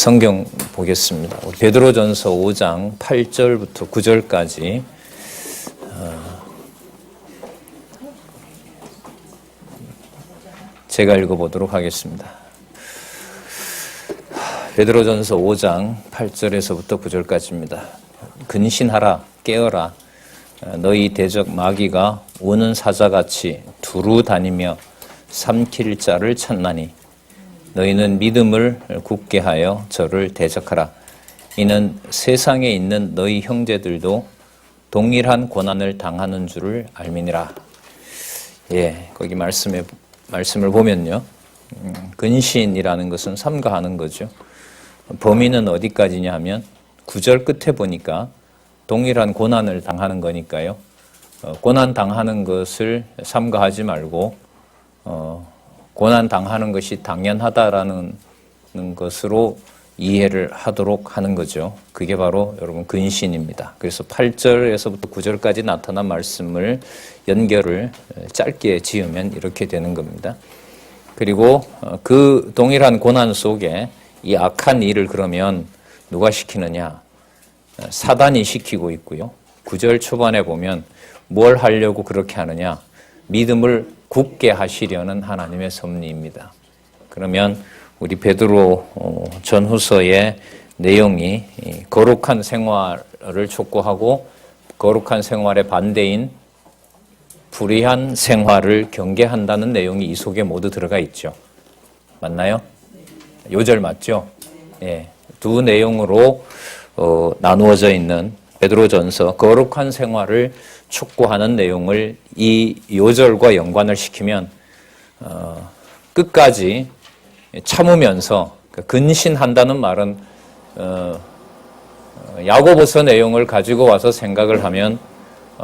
성경 보겠습니다. 우리 베드로전서 5장 8절부터 9절까지 제가 읽어보도록 하겠습니다. 베드로전서 5장 8절에서부터 9절까지입니다. 근신하라, 깨어라. 너희 대적 마귀가 우는 사자같이 두루 다니며 삼킬 자를 찾나니 너희는 믿음을 굳게 하여 저를 대적하라. 이는 세상에 있는 너희 형제들도 동일한 고난을 당하는 줄을 알미니라. 거기 말씀을 보면요. 근신이라는 것은 삼가하는 거죠. 범위는 어디까지냐 하면 9절 끝에 보니까 동일한 고난을 당하는 거니까요. 고난 당하는 것을 삼가하지 말고 고난 당하는 것이 당연하다라는 것으로 이해를 하도록 하는 거죠. 그게 바로 여러분 근신입니다. 그래서 8절에서부터 9절까지 나타난 말씀을 연결을 짧게 지으면 이렇게 되는 겁니다. 그리고 그 동일한 고난 속에 이 악한 일을 그러면 누가 시키느냐? 사단이 시키고 있고요. 9절 초반에 보면 뭘 하려고 그렇게 하느냐? 믿음을 굳게 하시려는 하나님의 섭리입니다. 그러면 우리 베드로 전후서의 내용이 거룩한 생활을 촉구하고 거룩한 생활의 반대인 불의한 생활을 경계한다는 내용이 이 속에 모두 들어가 있죠. 맞나요? 요절 맞죠? 두 내용으로 나누어져 있는 베드로전서 거룩한 생활을 촉구하는 내용을 이 요절과 연관을 시키면 끝까지 참으면서 근신한다는 말은 야고보서 내용을 가지고 와서 생각을 하면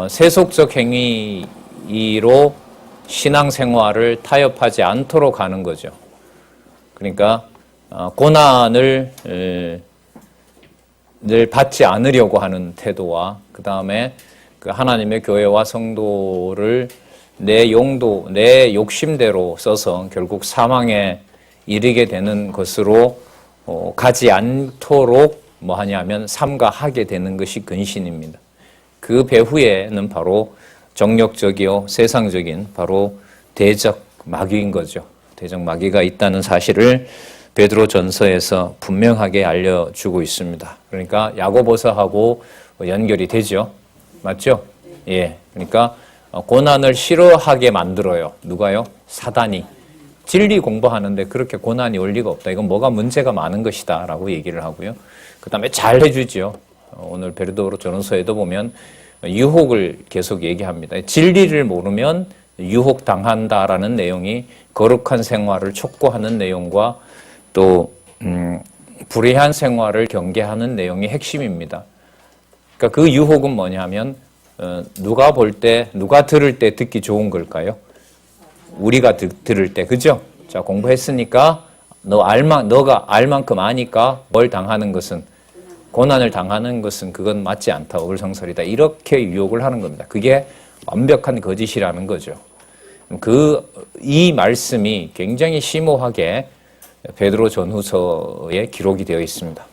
세속적 행위로 신앙생활을 타협하지 않도록 하는 거죠. 그러니까 고난을 늘 받지 않으려고 하는 태도와 그 다음에 그 하나님의 교회와 성도를 내 용도, 내 욕심대로 써서 결국 사망에 이르게 되는 것으로 가지 않도록 뭐 하냐면 삼가하게 되는 것이 근신입니다. 그 배후에는 바로 정욕적이요 세상적인 바로 대적 마귀인 거죠. 대적 마귀가 있다는 사실을 베드로 전서에서 분명하게 알려주고 있습니다. 그러니까 야고보서하고 연결이 되죠. 맞죠? 그러니까 고난을 싫어하게 만들어요. 누가요? 사단이. 진리 공부하는데 그렇게 고난이 올 리가 없다. 이건 뭐가 문제가 많은 것이다 라고 얘기를 하고요. 그 다음에 잘 해주죠. 오늘 베드로 전서에도 보면 유혹을 계속 얘기합니다. 진리를 모르면 유혹당한다라는 내용이 거룩한 생활을 촉구하는 내용과 또 불의한 생활을 경계하는 내용이 핵심입니다. 그러니까 그 유혹은 뭐냐면 누가 볼 때, 누가 들을 때 듣기 좋은 걸까요? 우리가 들을 때, 그죠? 자, 공부했으니까 너가 알 만큼 아니까 뭘 당하는 것은 고난을 당하는 것은 그건 맞지 않다. 어불성설이다. 이렇게 유혹을 하는 겁니다. 그게 완벽한 거짓이라는 거죠. 이 말씀이 굉장히 심오하게 베드로 전후서에 기록이 되어 있습니다.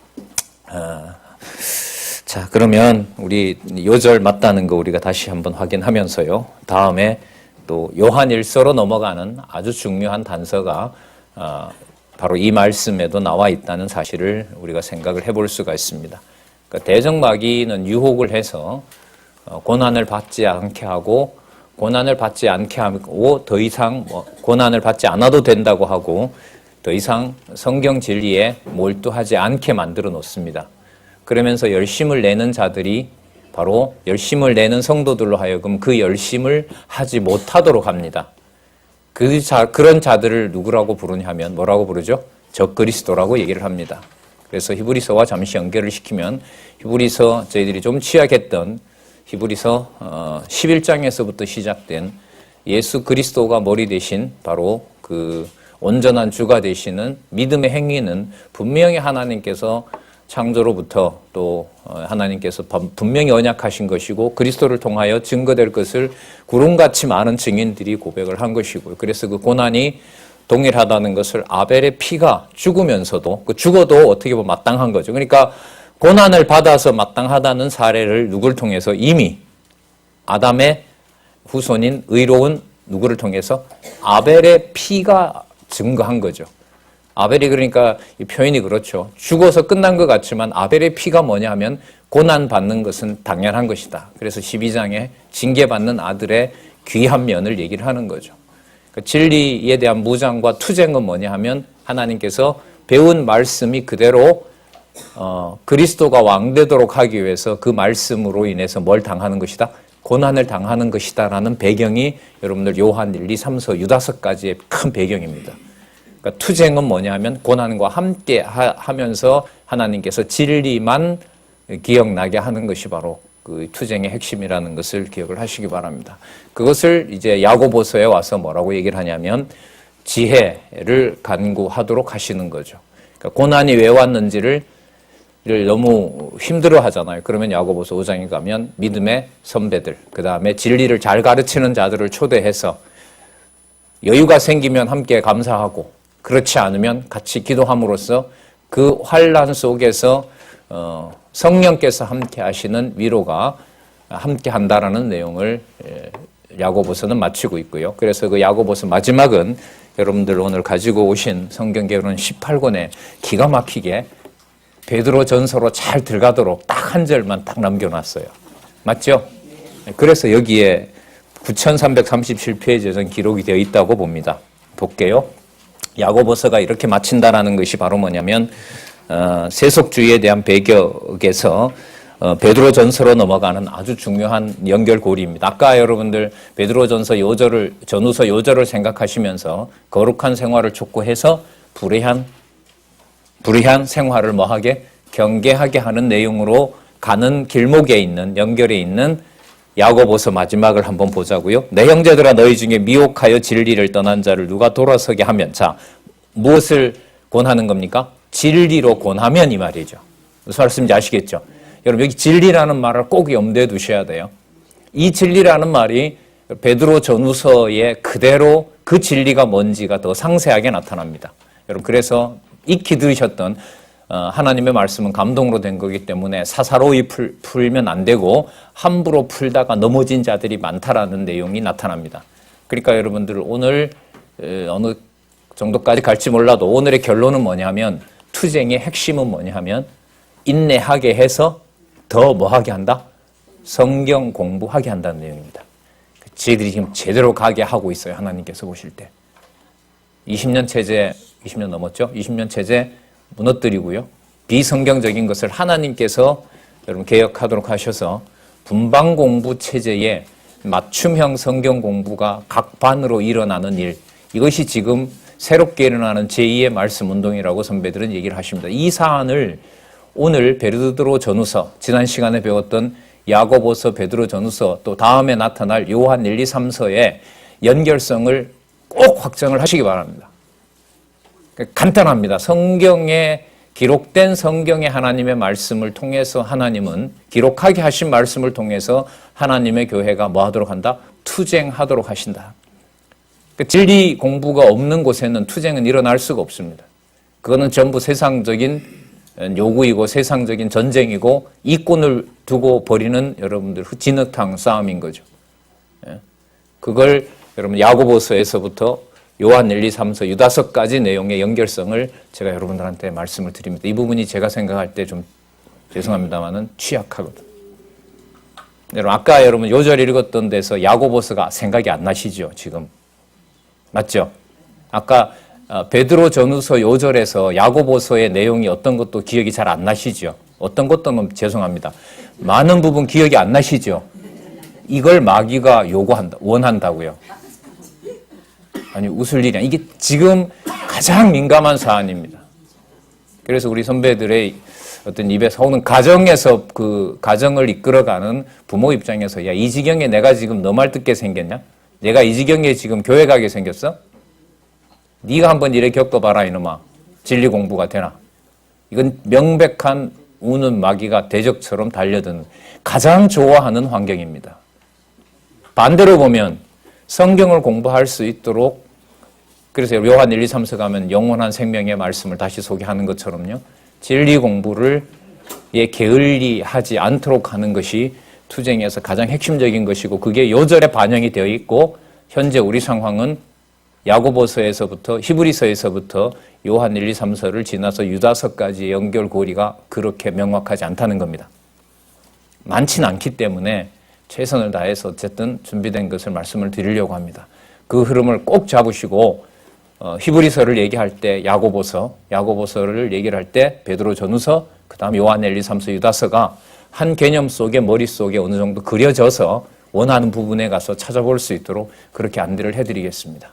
자, 그러면 우리 요절 맞다는 거 우리가 다시 한번 확인하면서요. 다음에 또 요한일서로 넘어가는 아주 중요한 단서가 바로 이 말씀에도 나와 있다는 사실을 우리가 생각을 해볼 수가 있습니다. 그러니까 대적 마귀는 유혹을 해서 고난을 받지 않게 하고 고난을 받지 않게 하고 더 이상 고난을 받지 않아도 된다고 하고 더 이상 성경 진리에 몰두하지 않게 만들어 놓습니다. 그러면서 열심을 내는 자들이 바로 열심을 내는 성도들로 하여금 그 열심을 하지 못하도록 합니다. 그런 자들을 누구라고 부르냐 하면 뭐라고 부르죠? 적그리스도라고 얘기를 합니다. 그래서 히브리서와 잠시 연결을 시키면 히브리서 저희들이 좀 취약했던 히브리서 11장에서부터 시작된 예수 그리스도가 머리 대신 바로 그 온전한 주가 되시는 믿음의 행위는 분명히 하나님께서 창조로부터 또 하나님께서 분명히 언약하신 것이고 그리스도를 통하여 증거될 것을 구름같이 많은 증인들이 고백을 한 것이고요. 그래서 그 고난이 동일하다는 것을 아벨의 피가 죽으면서도 죽어도 어떻게 보면 마땅한 거죠. 그러니까 고난을 받아서 마땅하다는 사례를 누구를 통해서 이미 아담의 후손인 의로운 누구를 통해서 아벨의 피가 증거한 거죠. 아벨이 그러니까 이 표현이 그렇죠. 죽어서 끝난 것 같지만 아벨의 피가 뭐냐 하면 고난받는 것은 당연한 것이다. 그래서 12장에 징계받는 아들의 귀한 면을 얘기를 하는 거죠. 그러니까 진리에 대한 무장과 투쟁은 뭐냐 하면 하나님께서 배운 말씀이 그대로 그리스도가 왕되도록 하기 위해서 그 말씀으로 인해서 뭘 당하는 것이다? 고난을 당하는 것이다 라는 배경이 여러분들 요한 1, 2, 3서 유다서까지의 큰 배경입니다. 그러니까 투쟁은 뭐냐 하면 고난과 함께 하면서 하나님께서 진리만 기억나게 하는 것이 바로 그 투쟁의 핵심이라는 것을 기억을 하시기 바랍니다. 그것을 이제 야고보서에 와서 뭐라고 얘기를 하냐면 지혜를 간구하도록 하시는 거죠. 그러니까 고난이 왜 왔는지를 너무 힘들어 하잖아요. 그러면 야고보서 5장에 가면 믿음의 선배들, 그 다음에 진리를 잘 가르치는 자들을 초대해서 여유가 생기면 함께 감사하고 그렇지 않으면 같이 기도함으로써 그 환난 속에서 성령께서 함께 하시는 위로가 함께 한다라는 내용을 야고보서는 마치고 있고요. 그래서 그 야고보서 마지막은 여러분들 오늘 가지고 오신 성경개론은 18권에 기가 막히게 베드로 전서로 잘 들어가도록 딱 한 절만 딱 남겨놨어요. 맞죠? 그래서 여기에 9337페이지에 전 기록이 되어 있다고 봅니다. 볼게요. 야고보서가 이렇게 마친다라는 것이 바로 뭐냐면 세속주의에 대한 배격에서 베드로 전서로 넘어가는 아주 중요한 연결고리입니다. 아까 여러분들 베드로 전서 요절을 전후서 요절을 생각하시면서 거룩한 생활을 촉구해서 불의한 생활을 뭐하게 경계하게 하는 내용으로 가는 길목에 있는 연결에 있는 야고보서 마지막을 한번 보자고요. 내 형제들아 너희 중에 미혹하여 진리를 떠난 자를 누가 돌아서게 하면 자 무엇을 권하는 겁니까? 진리로 권하면 이 말이죠. 무슨 말씀인지 아시겠죠? 여러분 여기 진리라는 말을 꼭 염두에 두셔야 돼요. 이 진리라는 말이 베드로 전후서에 그대로 그 진리가 뭔지가 더 상세하게 나타납니다. 여러분 그래서 익히 들으셨던 하나님의 말씀은 감동으로 된 거기 때문에 사사로이 풀면 안 되고 함부로 풀다가 넘어진 자들이 많다라는 내용이 나타납니다. 그러니까 여러분들 오늘 어느 정도까지 갈지 몰라도 오늘의 결론은 뭐냐면 투쟁의 핵심은 뭐냐면 인내하게 해서 더 뭐하게 한다? 성경 공부하게 한다는 내용입니다. 저희들이 지금 제대로 가게 하고 있어요. 하나님께서 보실 때. 20년 체제, 20년 넘었죠? 20년 체제 무너뜨리고요. 비성경적인 것을 하나님께서 여러분 개혁하도록 하셔서 분방 공부 체제에 맞춤형 성경 공부가 각 반으로 일어나는 일, 이것이 지금 새롭게 일어나는 제2의 말씀 운동이라고 선배들은 얘기를 하십니다. 이 사안을 오늘 베드로 전후서, 지난 시간에 배웠던 야고보서, 베드로 전후서, 또 다음에 나타날 요한 1, 2, 3서의 연결성을 꼭 확정을 하시기 바랍니다. 간단합니다. 성경에 기록된 성경의 하나님의 말씀을 통해서 하나님은 기록하게 하신 말씀을 통해서 하나님의 교회가 뭐 하도록 한다? 투쟁하도록 하신다. 진리 공부가 없는 곳에는 투쟁은 일어날 수가 없습니다. 그거는 전부 세상적인 요구이고 세상적인 전쟁이고 이권을 두고 벌이는 여러분들 진흙탕 싸움인 거죠. 그걸 여러분 야고보서에서부터 요한 1, 2, 3서 유다서까지 내용의 연결성을 제가 여러분들한테 말씀을 드립니다. 이 부분이 제가 생각할 때 좀 죄송합니다만은 취약하거든. 여러분 아까 여러분 요절 읽었던 데서 야고보서가 생각이 안 나시죠 지금? 맞죠? 아까 베드로 전후서 요절에서 야고보서의 내용이 어떤 것도 기억이 잘 안 나시죠? 어떤 것도 죄송합니다. 많은 부분 기억이 안 나시죠? 이걸 마귀가 원한다고요. 아니 웃을 일이 아니야. 이게 지금 가장 민감한 사안입니다. 그래서 우리 선배들의 어떤 입에서 오는 가정에서 그 가정을 이끌어가는 부모 입장에서 야, 이 지경에 내가 지금 너 말 듣게 생겼냐? 내가 이 지경에 지금 교회 가게 생겼어? 네가 한번 이래 겪어봐라 이놈아. 진리 공부가 되나? 이건 명백한 우는 마귀가 대적처럼 달려드는 가장 좋아하는 환경입니다. 반대로 보면 성경을 공부할 수 있도록 그래서 요한 1, 2, 3서 가면 영원한 생명의 말씀을 다시 소개하는 것처럼요. 진리 공부를 게을리하지 않도록 하는 것이 투쟁에서 가장 핵심적인 것이고 그게 요절에 반영이 되어 있고 현재 우리 상황은 야고보서에서부터 히브리서에서부터 요한 1, 2, 3서를 지나서 유다서까지의 연결고리가 그렇게 명확하지 않다는 겁니다. 많지는 않기 때문에 최선을 다해서 어쨌든 준비된 것을 말씀을 드리려고 합니다. 그 흐름을 꼭 잡으시고 히브리서를 얘기할 때 야고보서를 얘기를 할 때 베드로 전후서, 그 다음 요한 1, 2, 3서, 유다서가 한 개념 속에 머릿속에 어느 정도 그려져서 원하는 부분에 가서 찾아볼 수 있도록 그렇게 안내를 해드리겠습니다.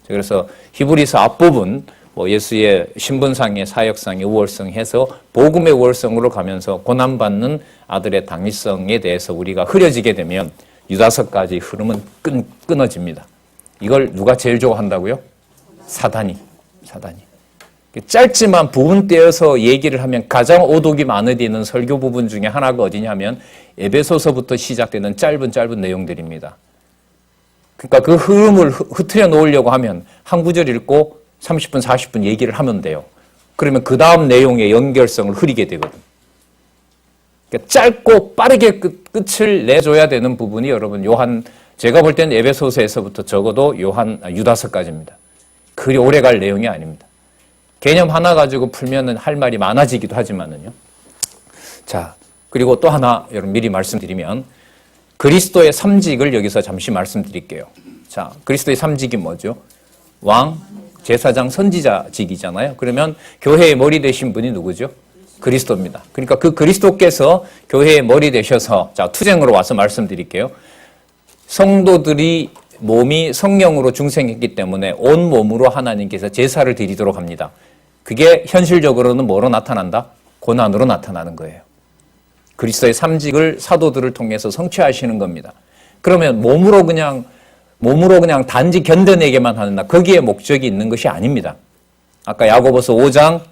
그래서 히브리서 앞부분 예수의 신분상의 사역상의 우월성 해서 복음의 우월성으로 가면서 고난받는 아들의 당위성에 대해서 우리가 흐려지게 되면 유다서까지 흐름은 끊어집니다. 이걸 누가 제일 좋아한다고요? 사단이. 짧지만 부분 떼어서 얘기를 하면 가장 오독이 많아지는 설교 부분 중에 하나가 어디냐면 에베소서부터 시작되는 짧은 내용들입니다. 그러니까 그 흐름을 흐트려 놓으려고 하면 한 구절 읽고 30분, 40분 얘기를 하면 돼요. 그러면 그 다음 내용의 연결성을 흐리게 되거든. 그러니까 짧고 빠르게 끝을 내줘야 되는 부분이 여러분 제가 볼 때는 에베소서에서부터 적어도 유다서까지입니다. 그리 오래 갈 내용이 아닙니다. 개념 하나 가지고 풀면은 할 말이 많아지기도 하지만은요. 자, 그리고 또 하나 여러분 미리 말씀드리면 그리스도의 삼직을 여기서 잠시 말씀드릴게요. 자, 그리스도의 삼직이 뭐죠? 왕, 제사장, 선지자직이잖아요. 그러면 교회의 머리 되신 분이 누구죠? 그리스도입니다. 그러니까 그 그리스도께서 교회의 머리 되셔서 자, 투쟁으로 와서 말씀드릴게요. 성도들이 몸이 성령으로 중생했기 때문에 온 몸으로 하나님께서 제사를 드리도록 합니다. 그게 현실적으로는 뭐로 나타난다? 고난으로 나타나는 거예요. 그리스도의 삼직을 사도들을 통해서 성취하시는 겁니다. 그러면 몸으로 그냥 단지 견뎌내게만 하는다. 거기에 목적이 있는 것이 아닙니다. 아까 야고보서 5장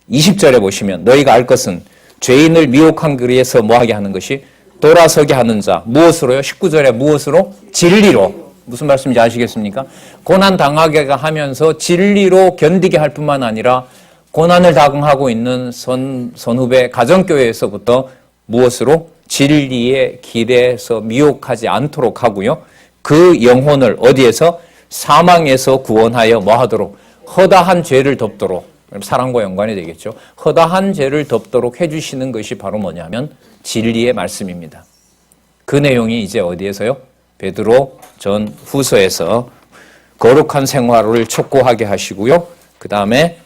20절에 보시면 너희가 알 것은 죄인을 미혹한 그리에서 뭐하게 하는 것이 돌아서게 하는 자. 무엇으로요? 19절에 무엇으로? 진리로. 무슨 말씀인지 아시겠습니까? 고난 당하게 하면서 진리로 견디게 할 뿐만 아니라 고난을 당하고 있는 선후배 가정교회에서부터 무엇으로? 진리의 길에서 미혹하지 않도록 하고요. 그 영혼을 어디에서? 사망에서 구원하여 뭐하도록? 허다한 죄를 덮도록. 사랑과 연관이 되겠죠. 허다한 죄를 덮도록 해주시는 것이 바로 뭐냐면 진리의 말씀입니다. 그 내용이 이제 어디에서요? 베드로 전 후서에서 거룩한 생활을 촉구하게 하시고요. 그 다음에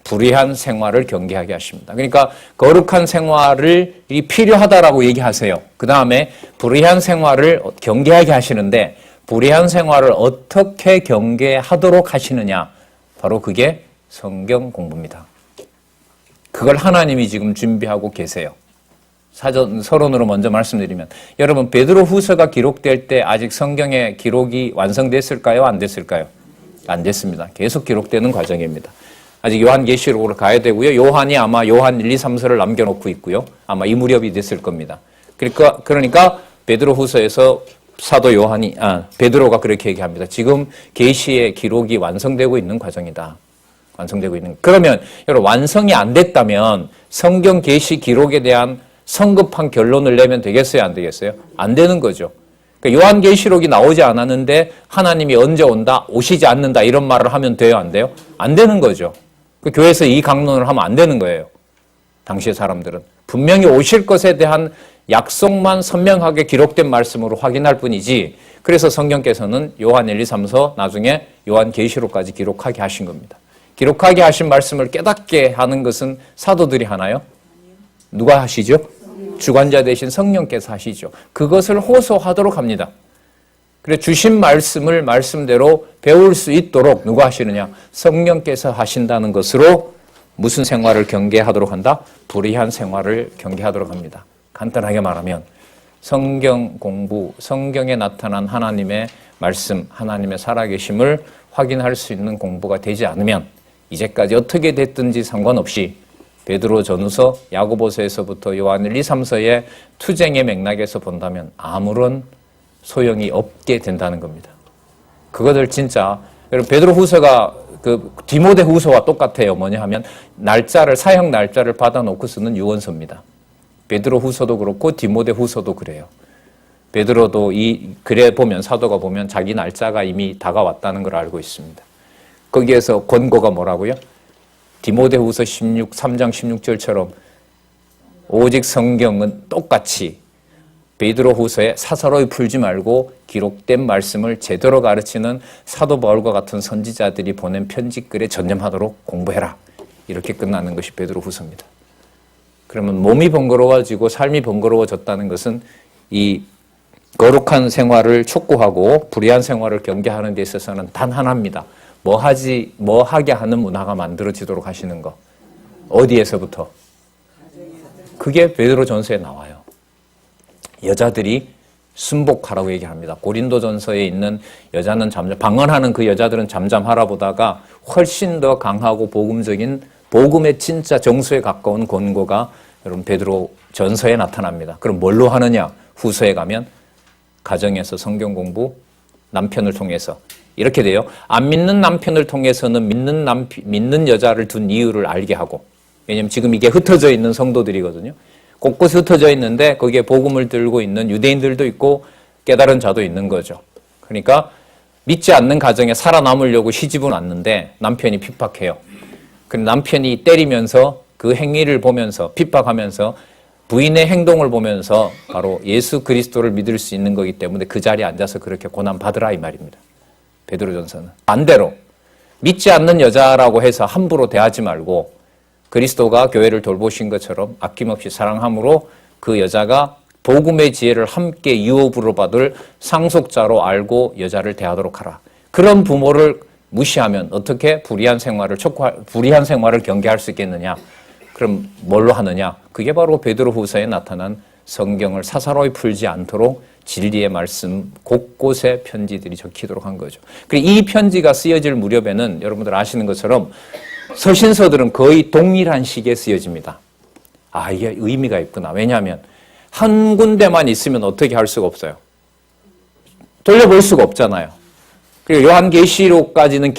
불의한 생활을 경계하게 하십니다. 그러니까 거룩한 생활이 필요하다라고 얘기하세요. 그 다음에 불의한 생활을 경계하게 하시는데 불의한 생활을 어떻게 경계하도록 하시느냐. 바로 그게 성경 공부입니다. 그걸 하나님이 지금 준비하고 계세요. 서론으로 먼저 말씀드리면 여러분 베드로 후서가 기록될 때 아직 성경의 기록이 완성됐을까요? 안 됐을까요? 안 됐습니다. 계속 기록되는 과정입니다. 아직 요한계시록으로 가야 되고요. 요한이 아마 요한 1, 2, 3서를 남겨놓고 있고요. 아마 이 무렵이 됐을 겁니다. 그러니까 베드로 후서에서 사도 베드로가 그렇게 얘기합니다. 지금 계시의 기록이 완성되고 있는 과정이다. 그러면 여러분 완성이 안 됐다면 성경 계시 기록에 대한 성급한 결론을 내면 되겠어요? 안 되겠어요? 안 되는 거죠. 그러니까 요한계시록이 나오지 않았는데 하나님이 언제 온다? 오시지 않는다. 이런 말을 하면 돼요? 안 돼요? 안 되는 거죠. 그 교회에서 이 강론을 하면 안 되는 거예요. 당시의 사람들은. 분명히 오실 것에 대한 약속만 선명하게 기록된 말씀으로 확인할 뿐이지 그래서 성경께서는 요한 1, 2, 3서 나중에 요한계시록까지 기록하게 하신 겁니다. 기록하게 하신 말씀을 깨닫게 하는 것은 사도들이 하나요? 누가 하시죠? 주관자 되신 성령께서 하시죠. 그것을 호소하도록 합니다. 그래 주신 말씀을 말씀대로 배울 수 있도록 누가 하시느냐? 성령께서 하신다는 것으로 무슨 생활을 경계하도록 한다? 불의한 생활을 경계하도록 합니다. 간단하게 말하면 성경 공부, 성경에 나타난 하나님의 말씀, 하나님의 살아계심을 확인할 수 있는 공부가 되지 않으면 이제까지 어떻게 됐든지 상관없이 베드로 전후서, 야고보서에서부터 요한 1, 2, 3서의 투쟁의 맥락에서 본다면 아무런 소용이 없게 된다는 겁니다. 그것을 진짜 여러분 베드로 후서가 그 디모데 후서와 똑같아요. 뭐냐 하면 사형 날짜를 받아놓고 쓰는 유언서입니다. 베드로 후서도 그렇고 디모데 후서도 그래요. 베드로도 이 글에 보면, 사도가 보면 자기 날짜가 이미 다가왔다는 걸 알고 있습니다. 거기에서 권고가 뭐라고요? 디모데 후서 3장 16절처럼 오직 성경은 똑같이 베드로 후서에 사사로이 풀지 말고 기록된 말씀을 제대로 가르치는 사도 바울과 같은 선지자들이 보낸 편지글에 전념하도록 공부해라. 이렇게 끝나는 것이 베드로 후서입니다. 그러면 몸이 번거로워지고 삶이 번거로워졌다는 것은 이 거룩한 생활을 촉구하고 불의한 생활을 경계하는 데 있어서는 단 하나입니다. 뭐 하게 하는 문화가 만들어지도록 하시는 거. 어디에서부터? 그게 베드로전서에 나와요. 여자들이 순복하라고 얘기합니다. 고린도전서에 있는 여자는 방언하는 그 여자들은 잠잠하라 보다가 훨씬 더 강하고 복음적인 복음의 진짜 정수에 가까운 권고가 여러분 베드로전서에 나타납니다. 그럼 뭘로 하느냐? 후서에 가면 가정에서 성경 공부, 남편을 통해서 이렇게 돼요. 안 믿는 남편을 통해서는 믿는 여자를 둔 이유를 알게 하고, 왜냐하면 지금 이게 흩어져 있는 성도들이거든요. 곳곳에 흩어져 있는데 거기에 복음을 들고 있는 유대인들도 있고 깨달은 자도 있는 거죠. 그러니까 믿지 않는 가정에 살아남으려고 시집은 왔는데 남편이 핍박해요. 근데 남편이 때리면서 그 행위를 보면서 핍박하면서 부인의 행동을 보면서 바로 예수 그리스도를 믿을 수 있는 거기 때문에 그 자리에 앉아서 그렇게 고난받으라 이 말입니다. 베드로전서는. 반대로 믿지 않는 여자라고 해서 함부로 대하지 말고 그리스도가 교회를 돌보신 것처럼 아낌없이 사랑함으로 그 여자가 복음의 지혜를 함께 유업으로 받을 상속자로 알고 여자를 대하도록 하라. 그런 부모를 무시하면 어떻게 불의한 생활을 경계할 수 있겠느냐? 그럼 뭘로 하느냐? 그게 바로 베드로후서에 나타난 성경을 사사로이 풀지 않도록 진리의 말씀 곳곳에 편지들이 적히도록 한 거죠. 그리고 이 편지가 쓰여질 무렵에는 여러분들 아시는 것처럼 서신서들은 거의 동일한 시기에 쓰여집니다. 아, 이게 의미가 있구나. 왜냐하면 한 군데만 있으면 어떻게 할 수가 없어요. 돌려볼 수가 없잖아요. 그리고 요한계시록까지는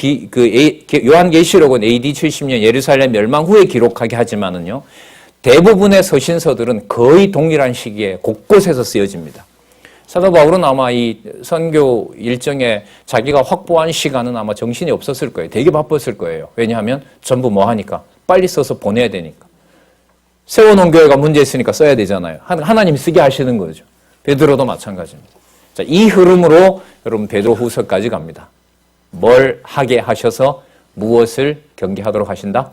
요한계시록은 AD 70년 예루살렘 멸망 후에 기록하게 하지만은요, 대부분의 서신서들은 거의 동일한 시기에 곳곳에서 쓰여집니다. 사도 바울은 아마 이 선교 일정에 자기가 확보한 시간은 아마 정신이 없었을 거예요. 되게 바빴을 거예요. 왜냐하면 전부 뭐 하니까? 빨리 써서 보내야 되니까. 세워놓은 교회가 문제 있으니까 써야 되잖아요. 하나님이 쓰게 하시는 거죠. 베드로도 마찬가지입니다. 자, 이 흐름으로 여러분 베드로 후서까지 갑니다. 뭘 하게 하셔서 무엇을 경계하도록 하신다?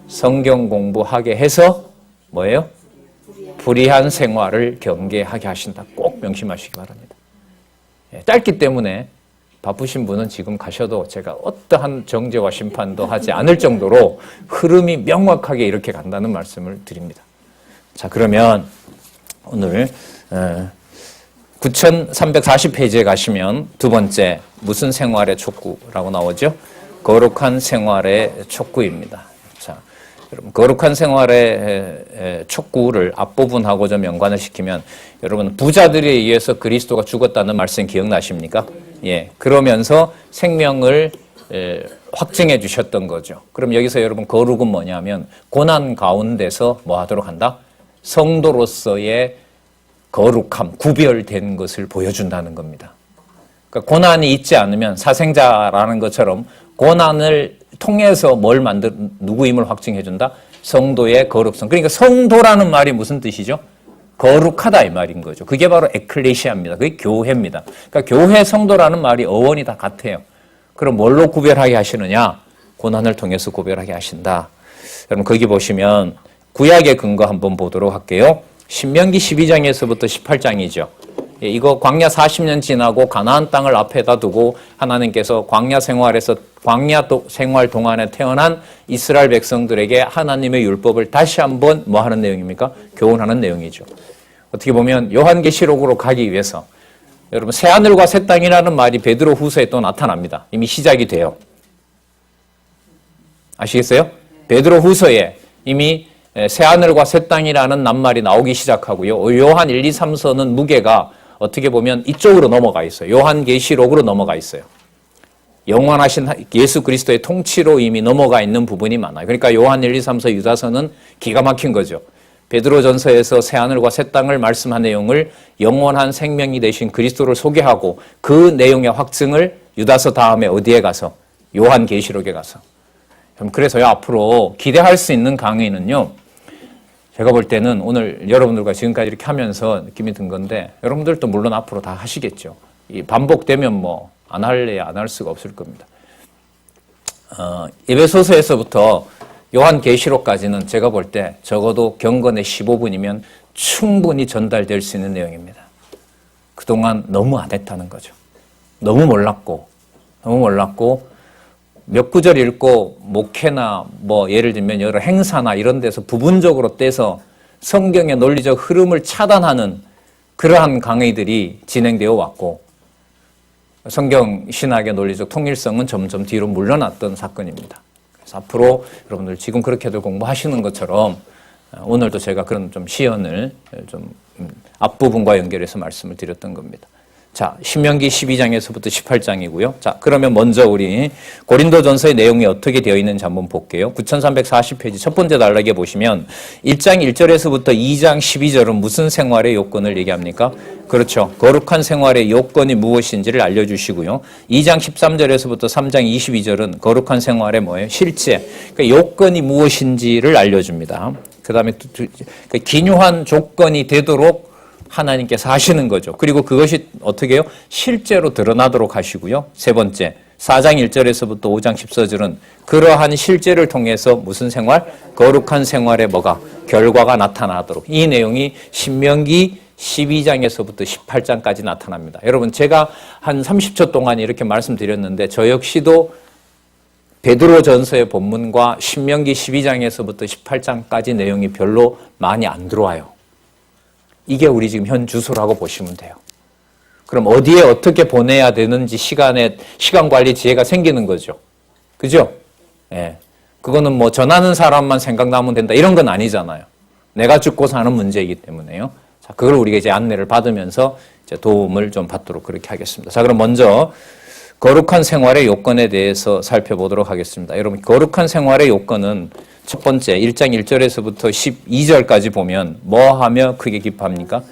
성경 공부하게 해서 뭐예요? 불의한 생활을 경계하게 하신다. 꼭 명심하시기 바랍니다. 짧기 때문에 바쁘신 분은 지금 가셔도 제가 어떠한 정죄와 심판도 하지 않을 정도로 흐름이 명확하게 이렇게 간다는 말씀을 드립니다. 자, 그러면 오늘 9340페이지에 가시면 두 번째 무슨 생활의 촉구라고 나오죠? 거룩한 생활의 촉구입니다. 자, 여러분 거룩한 생활의 촉구를 앞부분하고 좀 연관을 시키면 여러분 부자들에 의해서 그리스도가 죽었다는 말씀 기억나십니까? 예, 그러면서 생명을 확증해 주셨던 거죠. 그럼 여기서 여러분 거룩은 뭐냐면 고난 가운데서 뭐 하도록 한다? 성도로서의 거룩함, 구별된 것을 보여준다는 겁니다. 그러니까 고난이 있지 않으면 사생자라는 것처럼 고난을 통해서 누구임을 확증해준다? 성도의 거룩성. 그러니까 성도라는 말이 무슨 뜻이죠? 거룩하다 이 말인 거죠. 그게 바로 에클레시아입니다. 그게 교회입니다. 그러니까 교회 성도라는 말이 어원이 다 같아요. 그럼 뭘로 구별하게 하시느냐? 고난을 통해서 구별하게 하신다. 여러분 거기 보시면 구약의 근거 한번 보도록 할게요. 신명기 12장에서부터 18장이죠. 이거 광야 40년 지나고 가나안 땅을 앞에다 두고 하나님께서 광야 생활 동안에 태어난 이스라엘 백성들에게 하나님의 율법을 다시 한번 뭐 하는 내용입니까? 교훈하는 내용이죠. 어떻게 보면 요한계시록으로 가기 위해서 여러분 새하늘과 새 땅이라는 말이 베드로 후서에 또 나타납니다. 이미 시작이 돼요. 아시겠어요? 베드로 후서에 이미 새하늘과 새 땅이라는 낱말이 나오기 시작하고요. 요한 1, 2, 3서는 무게가 어떻게 보면 이쪽으로 넘어가 있어요. 요한계시록으로 넘어가 있어요. 영원하신 예수 그리스도의 통치로 이미 넘어가 있는 부분이 많아요. 그러니까 요한 1, 2, 3서 유다서는 기가 막힌 거죠. 베드로전서에서 새하늘과 새 땅을 말씀한 내용을 영원한 생명이 되신 그리스도를 소개하고 그 내용의 확증을 유다서 다음에 어디에 가서? 요한계시록에 가서. 그래서요, 앞으로 기대할 수 있는 강의는요, 제가 볼 때는 오늘 여러분들과 지금까지 이렇게 하면서 느낌이 든 건데, 여러분들도 물론 앞으로 다 하시겠죠. 이 반복되면 뭐 안 할래야 안 할 수가 없을 겁니다. 에베소서에서부터 요한계시록까지는 제가 볼 때 적어도 경건의 15분이면 충분히 전달될 수 있는 내용입니다. 그동안 너무 안 했다는 거죠. 너무 몰랐고 몇 구절 읽고 목회나 뭐 예를 들면 여러 행사나 이런 데서 부분적으로 떼서 성경의 논리적 흐름을 차단하는 그러한 강의들이 진행되어 왔고, 성경 신학의 논리적 통일성은 점점 뒤로 물러났던 사건입니다. 그래서 앞으로 여러분들 지금 그렇게들 공부하시는 것처럼 오늘도 제가 그런 좀 시연을 좀 앞부분과 연결해서 말씀을 드렸던 겁니다. 자, 신명기 12장에서부터 18장이고요. 자, 그러면 먼저 우리 고린도전서의 내용이 어떻게 되어 있는지 한번 볼게요. 9340페이지 첫 번째 단락에 보시면 1장 1절에서부터 2장 12절은 무슨 생활의 요건을 얘기합니까? 그렇죠. 거룩한 생활의 요건이 무엇인지를 알려주시고요. 2장 13절에서부터 3장 22절은 거룩한 생활의 뭐예요? 실제. 그러니까 요건이 무엇인지를 알려줍니다. 그 다음에 기묘한 조건이 되도록 하나님께서 하시는 거죠. 그리고 그것이 어떻게 해요? 실제로 드러나도록 하시고요. 세 번째, 4장 1절에서부터 5장 14절은 그러한 실제를 통해서 무슨 생활? 거룩한 생활의 뭐가? 결과가 나타나도록. 이 내용이 신명기 12장에서부터 18장까지 나타납니다. 여러분, 제가 한 30초 동안 이렇게 말씀드렸는데 저 역시도 베드로전서의 본문과 신명기 12장에서부터 18장까지 내용이 별로 많이 안 들어와요. 이게 우리 지금 현 주소라고 보시면 돼요. 그럼 어디에 어떻게 보내야 되는지 시간 관리 지혜가 생기는 거죠. 그죠? 예. 그거는 뭐 전하는 사람만 생각나면 된다 이런 건 아니잖아요. 내가 죽고 사는 문제이기 때문에요. 자, 그걸 우리가 이제 안내를 받으면서 이제 도움을 좀 받도록 그렇게 하겠습니다. 자, 그럼 먼저 거룩한 생활의 요건에 대해서 살펴보도록 하겠습니다. 여러분, 거룩한 생활의 요건은 첫 번째 1장 1절에서부터 12절까지 보면 뭐 하며 크게 기뻐합니까?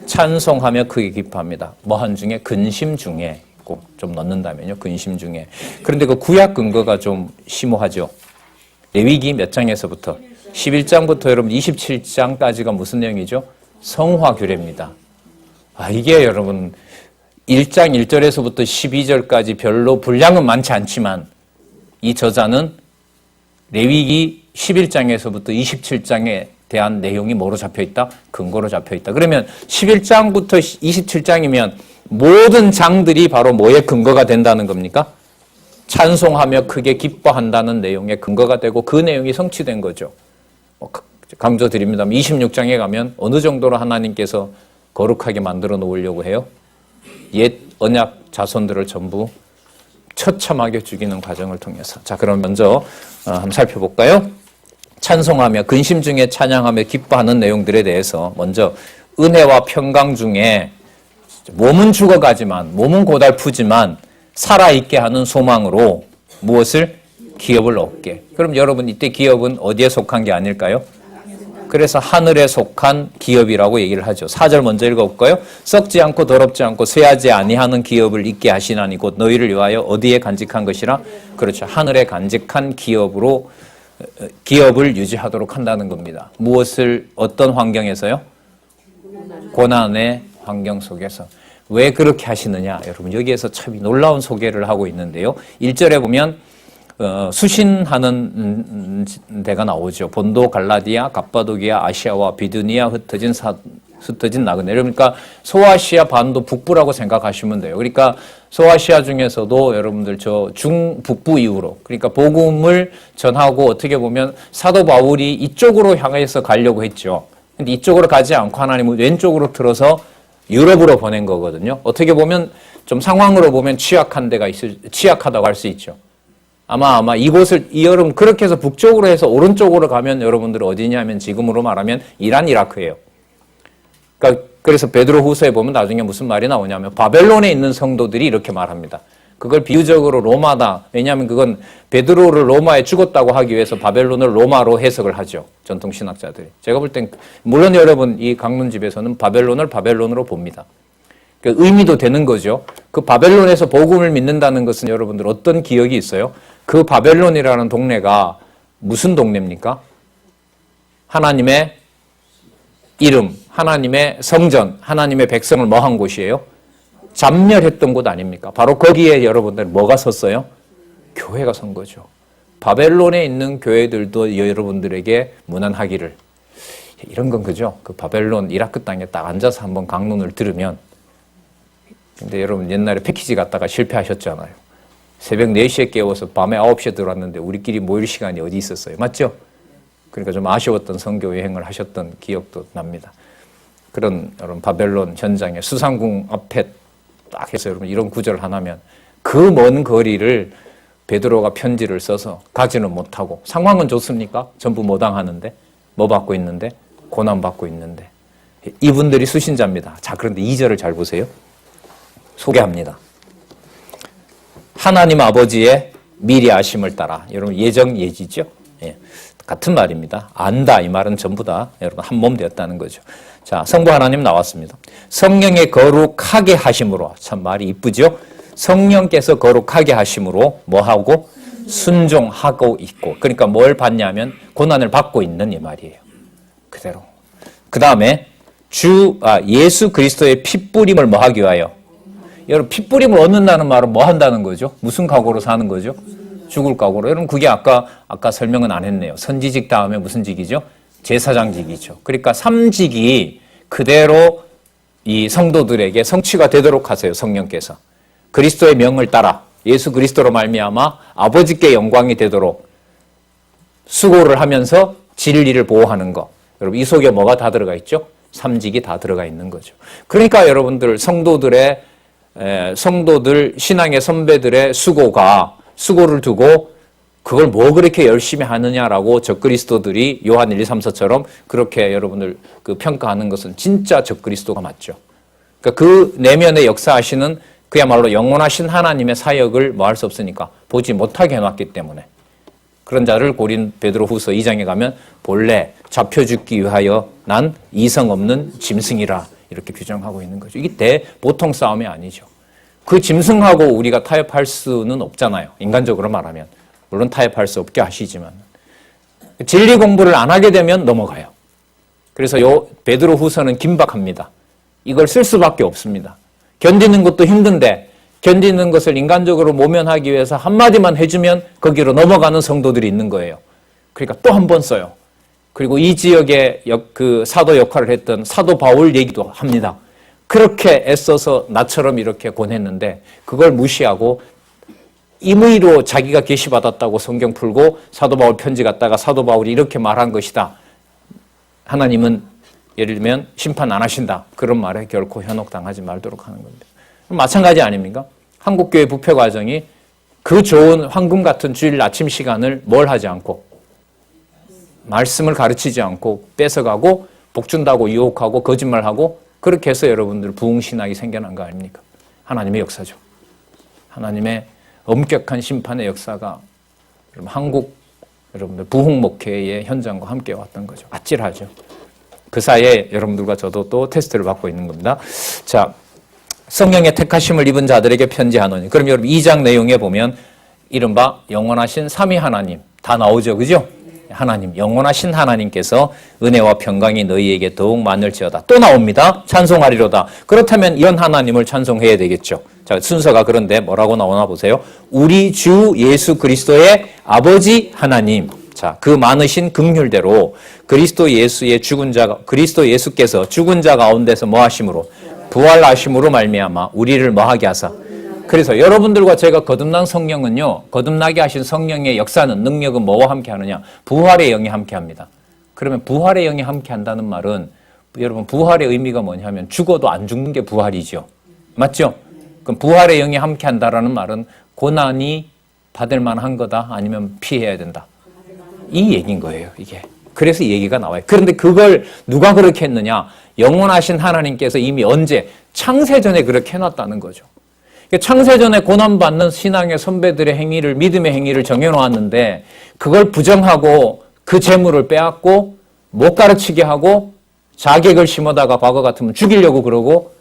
찬송하며 크게 기뻐합니다. 뭐 한 중에? 근심 중에 꼭 좀 넣는다면요. 근심 중에. 그런데 그 구약 근거가 좀 심오하죠. 레위기 몇 장에서부터? 11장부터 여러분 27장까지가 무슨 내용이죠? 성화 규례입니다. 이게 여러분 1장 1절에서부터 12절까지 별로 분량은 많지 않지만 이 저자는 레위기 11장에서부터 27장에 대한 내용이 뭐로 잡혀있다? 근거로 잡혀있다. 그러면 11장부터 27장이면 모든 장들이 바로 뭐의 근거가 된다는 겁니까? 찬송하며 크게 기뻐한다는 내용의 근거가 되고 그 내용이 성취된 거죠. 강조드립니다. 26장에 가면 어느 정도로 하나님께서 거룩하게 만들어 놓으려고 해요? 옛 언약 자손들을 전부 처참하게 죽이는 과정을 통해서. 자, 그럼 먼저 한번 살펴볼까요? 찬송하며 근심 중에 찬양하며 기뻐하는 내용들에 대해서 먼저 은혜와 평강 중에 몸은 죽어가지만 몸은 고달프지만 살아있게 하는 소망으로 무엇을? 기업을 얻게. 그럼 여러분 이때 기업은 어디에 속한 게 아닐까요? 그래서 하늘에 속한 기업이라고 얘기를 하죠. 4절 먼저 읽어볼까요? 썩지 않고 더럽지 않고 쇠하지 아니하는 기업을 있게 하시나니 곧 너희를 위하여 어디에 간직한 것이라? 그렇죠. 하늘에 간직한 기업으로 기업을 유지하도록 한다는 겁니다. 무엇을 어떤 환경에서요? 고난의 환경 속에서. 왜 그렇게 하시느냐? 여러분 여기에서 참 놀라운 소개를 하고 있는데요. 1절에 보면 수신하는 데가 나오죠. 본도, 갈라디아, 갑바도기아, 아시아와 비두니아, 흩어진 나그네. 그러니까 소아시아 반도 북부라고 생각하시면 돼요. 그러니까 소아시아 중에서도 여러분들 저 중북부 이후로, 그러니까 복음을 전하고 어떻게 보면 사도 바울이 이쪽으로 향해서 가려고 했죠. 근데 이쪽으로 가지 않고 하나님은 왼쪽으로 틀어서 유럽으로 보낸 거거든요. 어떻게 보면 좀 상황으로 보면 취약하다고 할 수 있죠. 아마 이곳을 여러분 그렇게 해서 북쪽으로 해서 오른쪽으로 가면 여러분들 어디냐면 지금으로 말하면 이란, 이라크예요. 그러니까 그래서 베드로후서에 보면 나중에 무슨 말이 나오냐면 바벨론에 있는 성도들이 이렇게 말합니다. 그걸 비유적으로 로마다. 왜냐하면 그건 베드로를 로마에 죽었다고 하기 위해서 바벨론을 로마로 해석을 하죠. 전통 신학자들이. 제가 볼 땐 물론 여러분 이 강론집에서는 바벨론을 바벨론으로 봅니다. 그 의미도 되는 거죠. 그 바벨론에서 복음을 믿는다는 것은 여러분들 어떤 기억이 있어요? 그 바벨론이라는 동네가 무슨 동네입니까? 하나님의 이름, 하나님의 성전, 하나님의 백성을 뭐 한 곳이에요? 잠멸했던 곳 아닙니까? 바로 거기에 여러분들 뭐가 섰어요? 교회가 선 거죠. 바벨론에 있는 교회들도 여러분들에게 문안하기를. 이런 건 그죠? 그 바벨론 이라크 땅에 딱 앉아서 한번 강론을 들으면. 근데 여러분 옛날에 패키지 갔다가 실패하셨잖아요. 새벽 4시에 깨워서 밤에 9시에 들어왔는데 우리끼리 모일 시간이 어디 있었어요? 맞죠? 그러니까 좀 아쉬웠던 선교 여행을 하셨던 기억도 납니다. 그런 여러분 바벨론 현장에 수상궁 앞에 딱 해서 여러분 이런 구절을 하나면 그 먼 거리를 베드로가 편지를 써서 가지는 못하고 상황은 좋습니까? 전부 뭐 당하는데? 뭐 받고 있는데? 고난 받고 있는데. 이분들이 수신자입니다. 자, 그런데 2절을 잘 보세요. 소개합니다. 하나님 아버지의 미리 아심을 따라. 여러분 예정 예지죠? 예. 같은 말입니다. 안다 이 말은 전부 다 여러분 한 몸 되었다는 거죠. 자, 성부 하나님 나왔습니다. 성령의 거룩하게 하심으로. 참 말이 이쁘죠? 성령께서 거룩하게 하심으로 뭐하고? 순종하고 있고. 그러니까 뭘 받냐면 고난을 받고 있는 이 말이에요. 그대로. 그 다음에 예수 그리스도의 핏뿌림을 뭐 하기 위하여? 여러분 핏뿌림을 얻는다는 말은 뭐 한다는 거죠? 무슨 각오로 사는 거죠? 죽을 각오로. 여러분 그게 아까 설명은 안 했네요. 선지직 다음에 무슨 직이죠? 제사장직이죠. 그러니까 3직이 그대로 이 성도들에게 성취가 되도록 하세요. 성령께서. 그리스도의 명을 따라 예수 그리스도로 말미암아 아버지께 영광이 되도록 수고를 하면서 진리를 보호하는 것. 여러분 이 속에 뭐가 다 들어가 있죠? 3직이 다 들어가 있는 거죠. 그러니까 여러분들 성도들 신앙의 선배들의 수고를 두고 그걸 뭐 그렇게 열심히 하느냐라고 적그리스도들이 요한 1, 2, 3, 4처럼 그렇게 여러분들 그 평가하는 것은 진짜 적그리스도가 맞죠. 그러니까 그 내면에 역사하시는 그야말로 영원하신 하나님의 사역을 뭐 할 수 없으니까 보지 못하게 해놨기 때문에 그런 자를 고린 베드로후서 2장에 가면 본래 잡혀 죽기 위하여 난 이성 없는 짐승이라 이렇게 규정하고 있는 거죠. 이게 보통 싸움이 아니죠. 그 짐승하고 우리가 타협할 수는 없잖아요. 인간적으로 말하면. 물론 타협할 수 없게 하시지만. 진리 공부를 안 하게 되면 넘어가요. 그래서 베드로후서는 긴박합니다. 이걸 쓸 수밖에 없습니다. 견디는 것도 힘든데 견디는 것을 인간적으로 모면하기 위해서 한마디만 해주면 거기로 넘어가는 성도들이 있는 거예요. 그러니까 또 한 번 써요. 그리고 이 지역에 그 사도 역할을 했던 사도 바울 얘기도 합니다. 그렇게 애써서 나처럼 이렇게 권했는데 그걸 무시하고 임의로 자기가 계시받았다고 성경 풀고 사도 바울 편지 갖다가 사도 바울이 이렇게 말한 것이다. 하나님은 예를 들면 심판 안 하신다. 그런 말에 결코 현혹당하지 말도록 하는 겁니다. 마찬가지 아닙니까? 한국교회 부패 과정이 그 좋은 황금 같은 주일 아침 시간을 뭘 하지 않고 말씀을 가르치지 않고 뺏어가고 복준다고 유혹하고 거짓말하고 그렇게 해서 여러분들 부흥신학이 생겨난 거 아닙니까? 하나님의 역사죠. 하나님의 엄격한 심판의 역사가 한국 여러분들 부흥 목회의 현장과 함께 왔던 거죠. 아찔하죠. 그 사이에 여러분들과 저도 또 테스트를 받고 있는 겁니다. 자, 성령의 택하심을 입은 자들에게 편지하노니. 그럼 여러분 2장 내용에 보면 이른바 영원하신 삼위 하나님 다 나오죠. 그죠? 하나님, 영원하신 하나님께서 은혜와 평강이 너희에게 더욱 많을지어다. 또 나옵니다. 찬송하리로다. 그렇다면 이런 하나님을 찬송해야 되겠죠. 자, 순서가 그런데 뭐라고 나오나 보세요. 우리 주 예수 그리스도의 아버지 하나님. 자, 그 많으신 긍휼대로 그리스도 예수께서 죽은 자 가운데서 뭐 하심으로? 부활하심으로 말미암아 우리를 뭐 하게 하사? 그래서 여러분들과 제가 거듭난 성령은요, 거듭나게 하신 성령의 역사는, 능력은 뭐와 함께 하느냐? 부활의 영이 함께 합니다. 그러면 부활의 영이 함께 한다는 말은, 여러분, 부활의 의미가 뭐냐면 죽어도 안 죽는 게 부활이죠. 맞죠? 그럼 부활의 영이 함께 한다라는 말은 고난이 받을 만한 거다? 아니면 피해야 된다? 이 얘기인 거예요, 이게. 그래서 이 얘기가 나와요. 그런데 그걸 누가 그렇게 했느냐? 영원하신 하나님께서 이미 언제? 창세전에 그렇게 해놨다는 거죠. 창세전에 고난받는 신앙의 선배들의 행위를, 믿음의 행위를 정해놓았는데 그걸 부정하고 그 재물을 빼앗고 못 가르치게 하고 자객을 심어다가 과거 같으면 죽이려고 그러고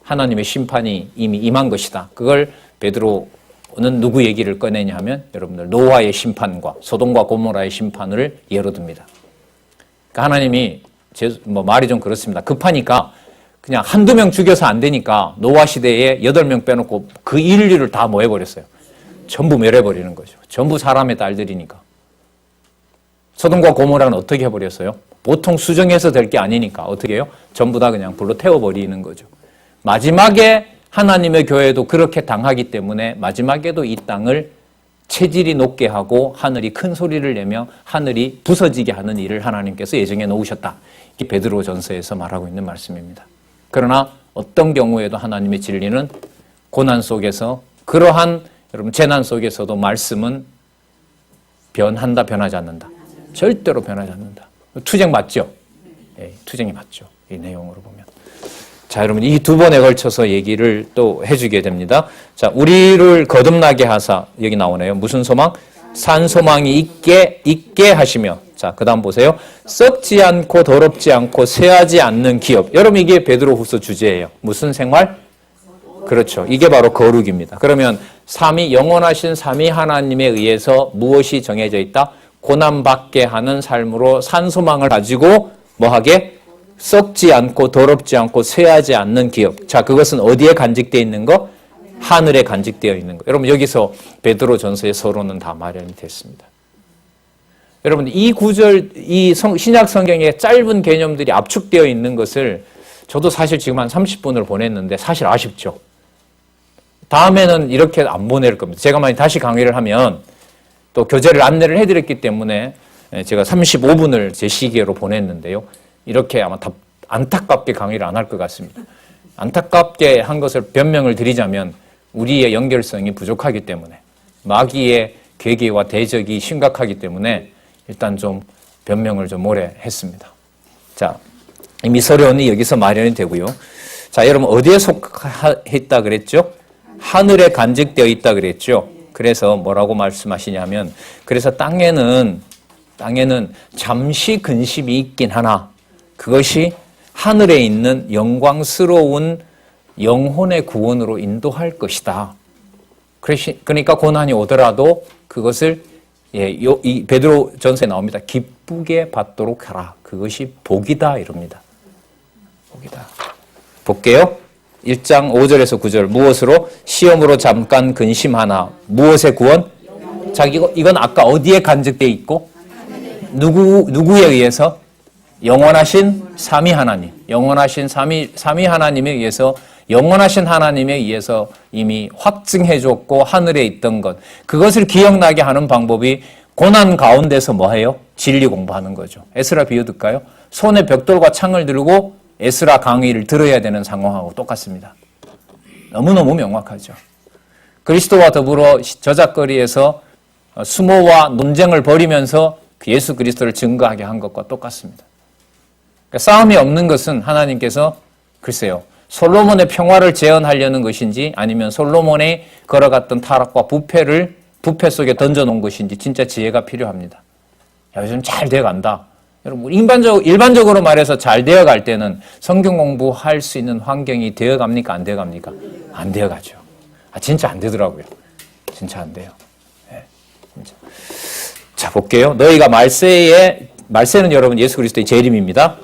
하나님의 심판이 이미 임한 것이다. 그걸 베드로는 누구 얘기를 꺼내냐 하면 여러분들 노아의 심판과 소돔과 고모라의 심판을 예로 듭니다. 그러니까 하나님이 말이 좀 그렇습니다. 급하니까 그냥 한두 명 죽여서 안 되니까 노아 시대에 8명 빼놓고 그 인류를 다 뭐 해버렸어요. 전부 멸해버리는 거죠. 전부 사람의 딸들이니까. 소돔과 고모라는 어떻게 해버렸어요? 보통 수정해서 될 게 아니니까 어떻게 해요? 전부 다 그냥 불로 태워버리는 거죠. 마지막에 하나님의 교회도 그렇게 당하기 때문에 마지막에도 이 땅을 체질이 높게 하고 하늘이 큰 소리를 내며 하늘이 부서지게 하는 일을 하나님께서 예정해 놓으셨다. 이게 베드로전서에서 말하고 있는 말씀입니다. 그러나 어떤 경우에도 하나님의 진리는 고난 속에서 그러한 여러분 재난 속에서도 말씀은 변하지 않는다. 절대로 변하지 않는다. 투쟁 맞죠? 예, 투쟁이 맞죠. 이 내용으로 보면. 자, 여러분 이 두 번에 걸쳐서 얘기를 또 해주게 됩니다. 자, 우리를 거듭나게 하사 여기 나오네요. 무슨 소망? 산 소망이 있게 하시며. 자, 그 다음 보세요. 썩지 않고 더럽지 않고 쇠하지 않는 기업. 여러분 이게 베드로후서 주제예요. 무슨 생활? 그렇죠. 이게 바로 거룩입니다. 그러면 영원하신 삼위 하나님에 의해서 무엇이 정해져 있다? 고난받게 하는 삶으로 산 소망을 가지고 뭐하게? 썩지 않고 더럽지 않고 쇠하지 않는 기업. 자, 그것은 어디에 간직되어 있는 거? 하늘에 간직되어 있는 거. 여러분 여기서 베드로전서의 서론은 다 마련이 됐습니다. 여러분 이 구절, 이 신약 성경에 짧은 개념들이 압축되어 있는 것을 저도 사실 지금 한 30분을 보냈는데 사실 아쉽죠. 다음에는 이렇게 안 보낼 겁니다. 제가 만약 다시 강의를 하면 또 교재를 안내를 해드렸기 때문에 제가 35분을 제 시계로 보냈는데요. 이렇게 아마 안타깝게 강의를 안 할 것 같습니다. 안타깝게 한 것을 변명을 드리자면 우리의 연결성이 부족하기 때문에 마귀의 괴계와 대적이 심각하기 때문에 일단 좀 변명을 좀 오래 했습니다. 자, 이미 서론이 여기서 마련이 되고요. 자, 여러분 어디에 속했다 그랬죠? 하늘에 간직되어 있다 그랬죠? 그래서 뭐라고 말씀하시냐면 그래서 땅에는 잠시 근심이 있긴 하나 그것이 하늘에 있는 영광스러운 영혼의 구원으로 인도할 것이다. 그러니까 고난이 오더라도 그것을 이 베드로전서에 나옵니다. 기쁘게 받도록 하라. 그것이 복이다 이럽니다. 복이다. 볼게요. 1장 5절에서 9절 무엇으로? 시험으로 잠깐 근심하나 무엇의 구원? 자, 이건 아까 어디에 간직되어 있고 누구에 의해서? 영원하신 삼위 하나님, 영원하신 삼위 하나님에 의해서 영원하신 하나님에 의해서 이미 확증해 줬고 하늘에 있던 것 그것을 기억나게 하는 방법이 고난 가운데서 뭐해요? 진리 공부하는 거죠. 에스라 비유들까요? 손에 벽돌과 창을 들고 에스라 강의를 들어야 되는 상황하고 똑같습니다. 너무너무 명확하죠. 그리스도와 더불어 저작거리에서 수모와 논쟁을 벌이면서 예수 그리스도를 증거하게 한 것과 똑같습니다. 그러니까 싸움이 없는 것은 하나님께서 글쎄요. 솔로몬의 평화를 재현하려는 것인지 아니면 솔로몬이 걸어갔던 타락과 부패 속에 던져놓은 것인지 진짜 지혜가 필요합니다. 야, 요즘 잘 돼간다. 여러분 일반적으로 말해서 잘 되어갈 때는 성경 공부할 수 있는 환경이 되어갑니까? 안 되어갑니까? 안 되어가죠. 진짜 안 되더라고요. 진짜 안 돼요. 네, 진짜. 자, 볼게요. 너희가 말세는 여러분 예수 그리스도의 재림입니다.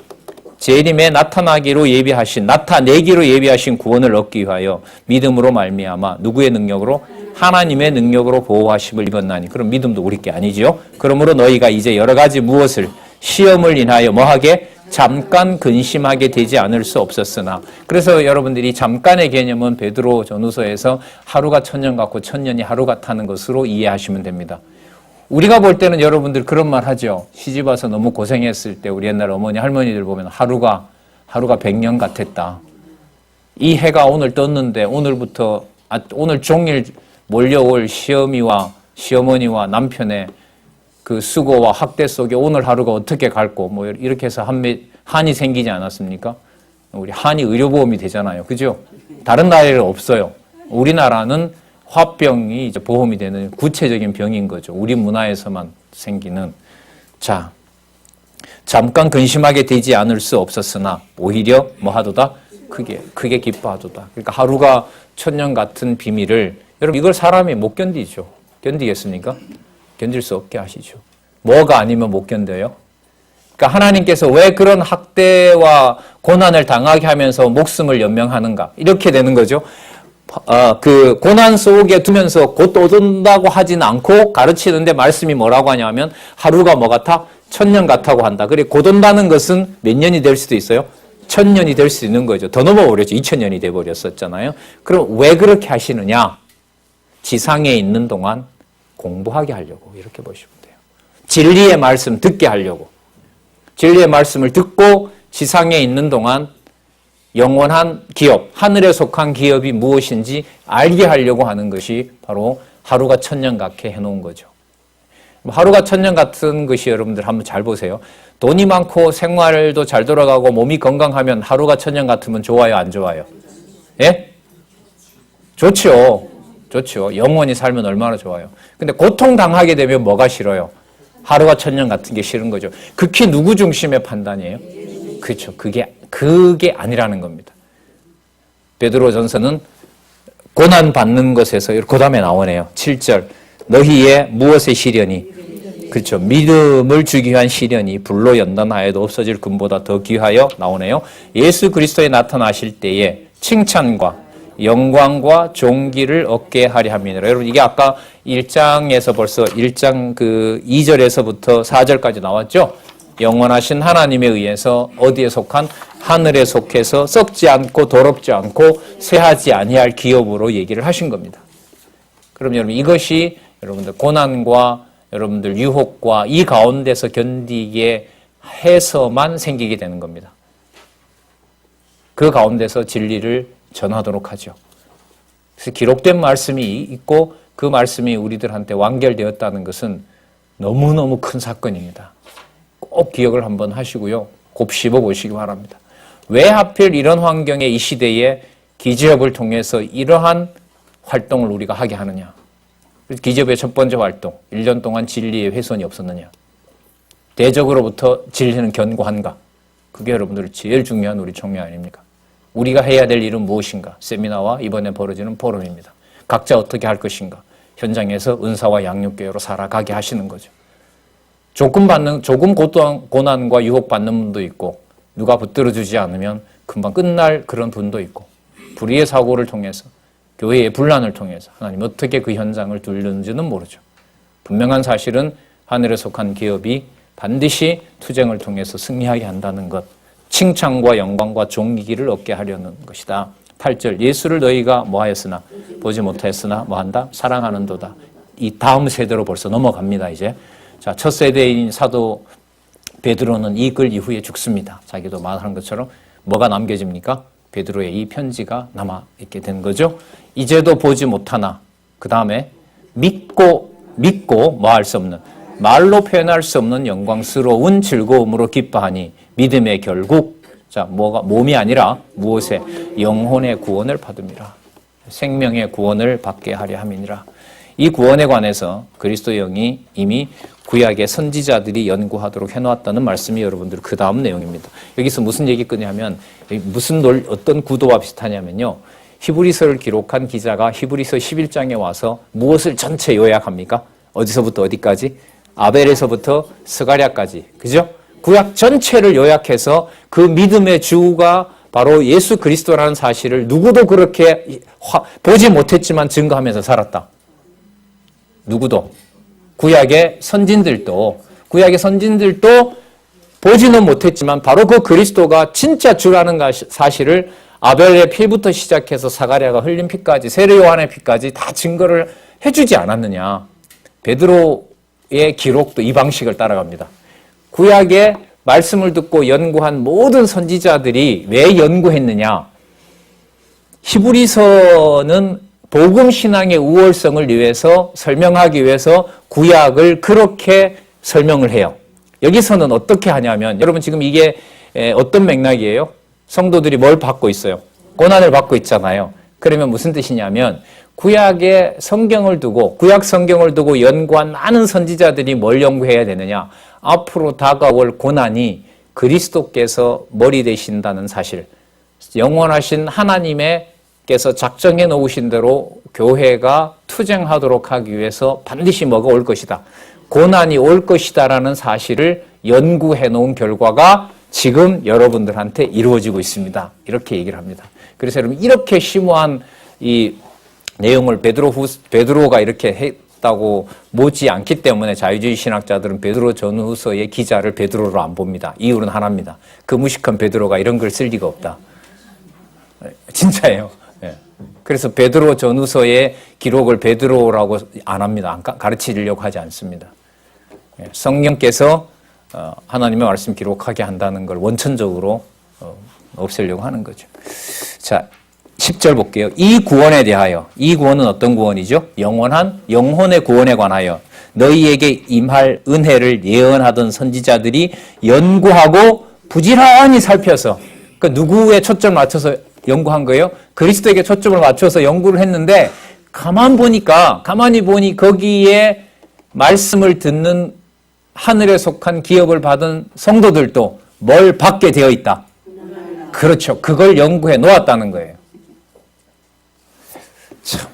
재림에 나타내기로 예비하신 구원을 얻기 위하여 믿음으로 말미암아 누구의 능력으로? 하나님의 능력으로 보호하심을 입었나니. 그럼 믿음도 우리 게 아니지요. 그러므로 너희가 이제 여러 가지 무엇을 시험을 인하여 뭐하게? 잠깐 근심하게 되지 않을 수 없었으나. 그래서 여러분들이 잠깐의 개념은 베드로 전후서에서 하루가 천년 같고 천년이 하루 같다는 것으로 이해하시면 됩니다. 우리가 볼 때는 여러분들 그런 말 하죠. 시집 와서 너무 고생했을 때 우리 옛날 어머니 할머니들 보면 하루가 100년 같았다. 이 해가 오늘 떴는데 오늘 종일 몰려올 시어머니와 남편의 그 수고와 학대 속에 오늘 하루가 어떻게 갈고 뭐 이렇게 해서 한이 생기지 않았습니까? 우리 한이 의료보험이 되잖아요. 그죠? 다른 나라에는 없어요. 우리나라는 화병이 이제 보험이 되는 구체적인 병인 거죠. 우리 문화에서만 생기는. 자, 잠깐 근심하게 되지 않을 수 없었으나 오히려 뭐 하도다? 크게 기뻐하도다. 그러니까 하루가 천년 같은 비밀을, 여러분 이걸 사람이 못 견디죠. 견디겠습니까? 견딜 수 없게 하시죠. 뭐가 아니면 못 견뎌요? 그러니까 하나님께서 왜 그런 학대와 고난을 당하게 하면서 목숨을 연명하는가? 이렇게 되는 거죠. 그 고난 속에 두면서 곧 오른다고 하진 않고 가르치는데 말씀이 뭐라고 하냐면 하루가 뭐 같아? 천년 같다고 한다. 그리고 곧 온다는 것은 몇 년이 될 수도 있어요? 천년이 될 수 있는 거죠. 더 넘어버렸죠. 2000년이 돼버렸었잖아요. 그럼 왜 그렇게 하시느냐? 지상에 있는 동안 공부하게 하려고, 이렇게 보시면 돼요. 진리의 말씀 듣게 하려고. 진리의 말씀을 듣고 지상에 있는 동안 영원한 기업, 하늘에 속한 기업이 무엇인지 알게 하려고 하는 것이 바로 하루가 천년 같게 해놓은 거죠. 하루가 천년 같은 것이, 여러분들 한번 잘 보세요. 돈이 많고 생활도 잘 돌아가고 몸이 건강하면 하루가 천년 같으면 좋아요, 안 좋아요? 예? 좋죠. 좋죠. 영원히 살면 얼마나 좋아요. 근데 고통당하게 되면 뭐가 싫어요? 하루가 천년 같은 게 싫은 거죠. 극히 누구 중심의 판단이에요? 그렇죠. 그게 아니라는 겁니다. 베드로전서는 고난 받는 것에서 그 다음에 나오네요. 7절. 너희의 무엇의 시련이? 그렇죠. 믿음을 주기 위한 시련이 불로 연단하여도 없어질 금보다 더 귀하여 나오네요. 예수 그리스도에 나타나실 때에 칭찬과 영광과 존귀를 얻게 하려 함이니라. 여러분 이게 아까 1장에서 벌써 1장 그 2절에서부터 4절까지 나왔죠. 영원하신 하나님에 의해서 어디에 속한? 하늘에 속해서 썩지 않고 더럽지 않고 쇠하지 아니할 기업으로 얘기를 하신 겁니다. 그럼 여러분 이것이 여러분들 고난과 여러분들 유혹과 이 가운데서 견디게 해서만 생기게 되는 겁니다. 그 가운데서 진리를 전하도록 하죠. 그래서 기록된 말씀이 있고 그 말씀이 우리들한테 완결되었다는 것은 너무너무 큰 사건입니다. 꼭 기억을 한번 하시고요. 곱씹어 보시기 바랍니다. 왜 하필 이런 환경에 이 시대에 기지협을 통해서 이러한 활동을 우리가 하게 하느냐. 기지협의 첫 번째 활동, 1년 동안 진리의 훼손이 없었느냐. 대적으로부터 진리는 견고한가. 그게 여러분들 제일 중요한 우리 총명 아닙니까? 우리가 해야 될 일은 무엇인가? 세미나와 이번에 벌어지는 포럼입니다. 각자 어떻게 할 것인가? 현장에서 은사와 양육교회로 살아가게 하시는 거죠. 조금 고난과 유혹받는 분도 있고 누가 붙들어주지 않으면 금방 끝날 그런 분도 있고 불의의 사고를 통해서 교회의 분란을 통해서 하나님 어떻게 그 현장을 돌리는지는 모르죠. 분명한 사실은 하늘에 속한 기업이 반드시 투쟁을 통해서 승리하게 한다는 것, 칭찬과 영광과 존귀를 얻게 하려는 것이다. 8절 예수를 너희가 뭐하였으나 보지 못하였으나 뭐한다? 사랑하는도다. 이 다음 세대로 벌써 넘어갑니다. 이제 자, 첫 세대인 사도 베드로는 이 글 이후에 죽습니다. 자기도 말한 것처럼 뭐가 남겨집니까? 베드로의 이 편지가 남아있게 된 거죠. 이제도 보지 못하나 그 다음에 믿고 뭐 할 수 없는 말로 표현할 수 없는 영광스러운 즐거움으로 기뻐하니 믿음의 결국 자 뭐가 몸이 아니라 무엇에 영혼의 구원을 받음이라. 생명의 구원을 받게 하려 함이니라. 이 구원에 관해서 그리스도의 영이 이미 구약의 선지자들이 연구하도록 해놓았다는 말씀이 여러분들 그 다음 내용입니다. 여기서 무슨 얘기 끄냐면 어떤 구도와 비슷하냐면요. 히브리서를 기록한 기자가 히브리서 11장에 와서 무엇을 전체 요약합니까? 어디서부터 어디까지? 아벨에서부터 스가랴까지. 그죠? 구약 전체를 요약해서 그 믿음의 주가 바로 예수 그리스도라는 사실을 누구도 그렇게 보지 못했지만 증거하면서 살았다. 누구도. 구약의 선진들도 보지는 못했지만 바로 그 그리스도가 진짜 주라는 사실을 아벨의 피부터 시작해서 사가랴가 흘린 피까지 세례 요한의 피까지 다 증거를 해주지 않았느냐. 베드로의 기록도 이 방식을 따라갑니다. 구약의 말씀을 듣고 연구한 모든 선지자들이 왜 연구했느냐. 히브리서는 복음 신앙의 우월성을 위해서 설명하기 위해서 구약을 그렇게 설명을 해요. 여기서는 어떻게 하냐면 여러분 지금 이게 어떤 맥락이에요? 성도들이 뭘 받고 있어요? 고난을 받고 있잖아요. 그러면 무슨 뜻이냐면 구약의 성경을 두고 구약 성경을 두고 연구한 많은 선지자들이 뭘 연구해야 되느냐? 앞으로 다가올 고난이 그리스도께서 머리 되신다는 사실, 영원하신 하나님께서 작정해 놓으신 대로 교회가 투쟁하도록 하기 위해서 반드시 뭐가 올 것이다. 고난이 올 것이다라는 사실을 연구해 놓은 결과가 지금 여러분들한테 이루어지고 있습니다. 이렇게 얘기를 합니다. 그래서 여러분 이렇게 심오한 이 내용을 베드로가 이렇게 했다고 보지 않기 때문에 자유주의 신학자들은 베드로 전후서의 기자를 베드로로 안 봅니다. 이유는 하나입니다. 그 무식한 베드로가 이런 걸 쓸 리가 없다. 진짜예요. 그래서 베드로 전후서의 기록을 베드로라고 안 합니다. 가르치려고 하지 않습니다. 성령께서 하나님의 말씀 기록하게 한다는 걸 원천적으로 없애려고 하는 거죠. 자, 10절 볼게요. 이 구원에 대하여, 이 구원은 어떤 구원이죠? 영원한 영혼의 구원에 관하여 너희에게 임할 은혜를 예언하던 선지자들이 연구하고 부지런히 살펴서, 그러니까 누구에 초점을 맞춰서 연구한 거예요? 그리스도에게 초점을 맞춰서 연구를 했는데 가만히 보니 거기에 말씀을 듣는 하늘에 속한 기업을 받은 성도들도 뭘 받게 되어 있다. 그렇죠. 그걸 연구해 놓았다는 거예요. 참,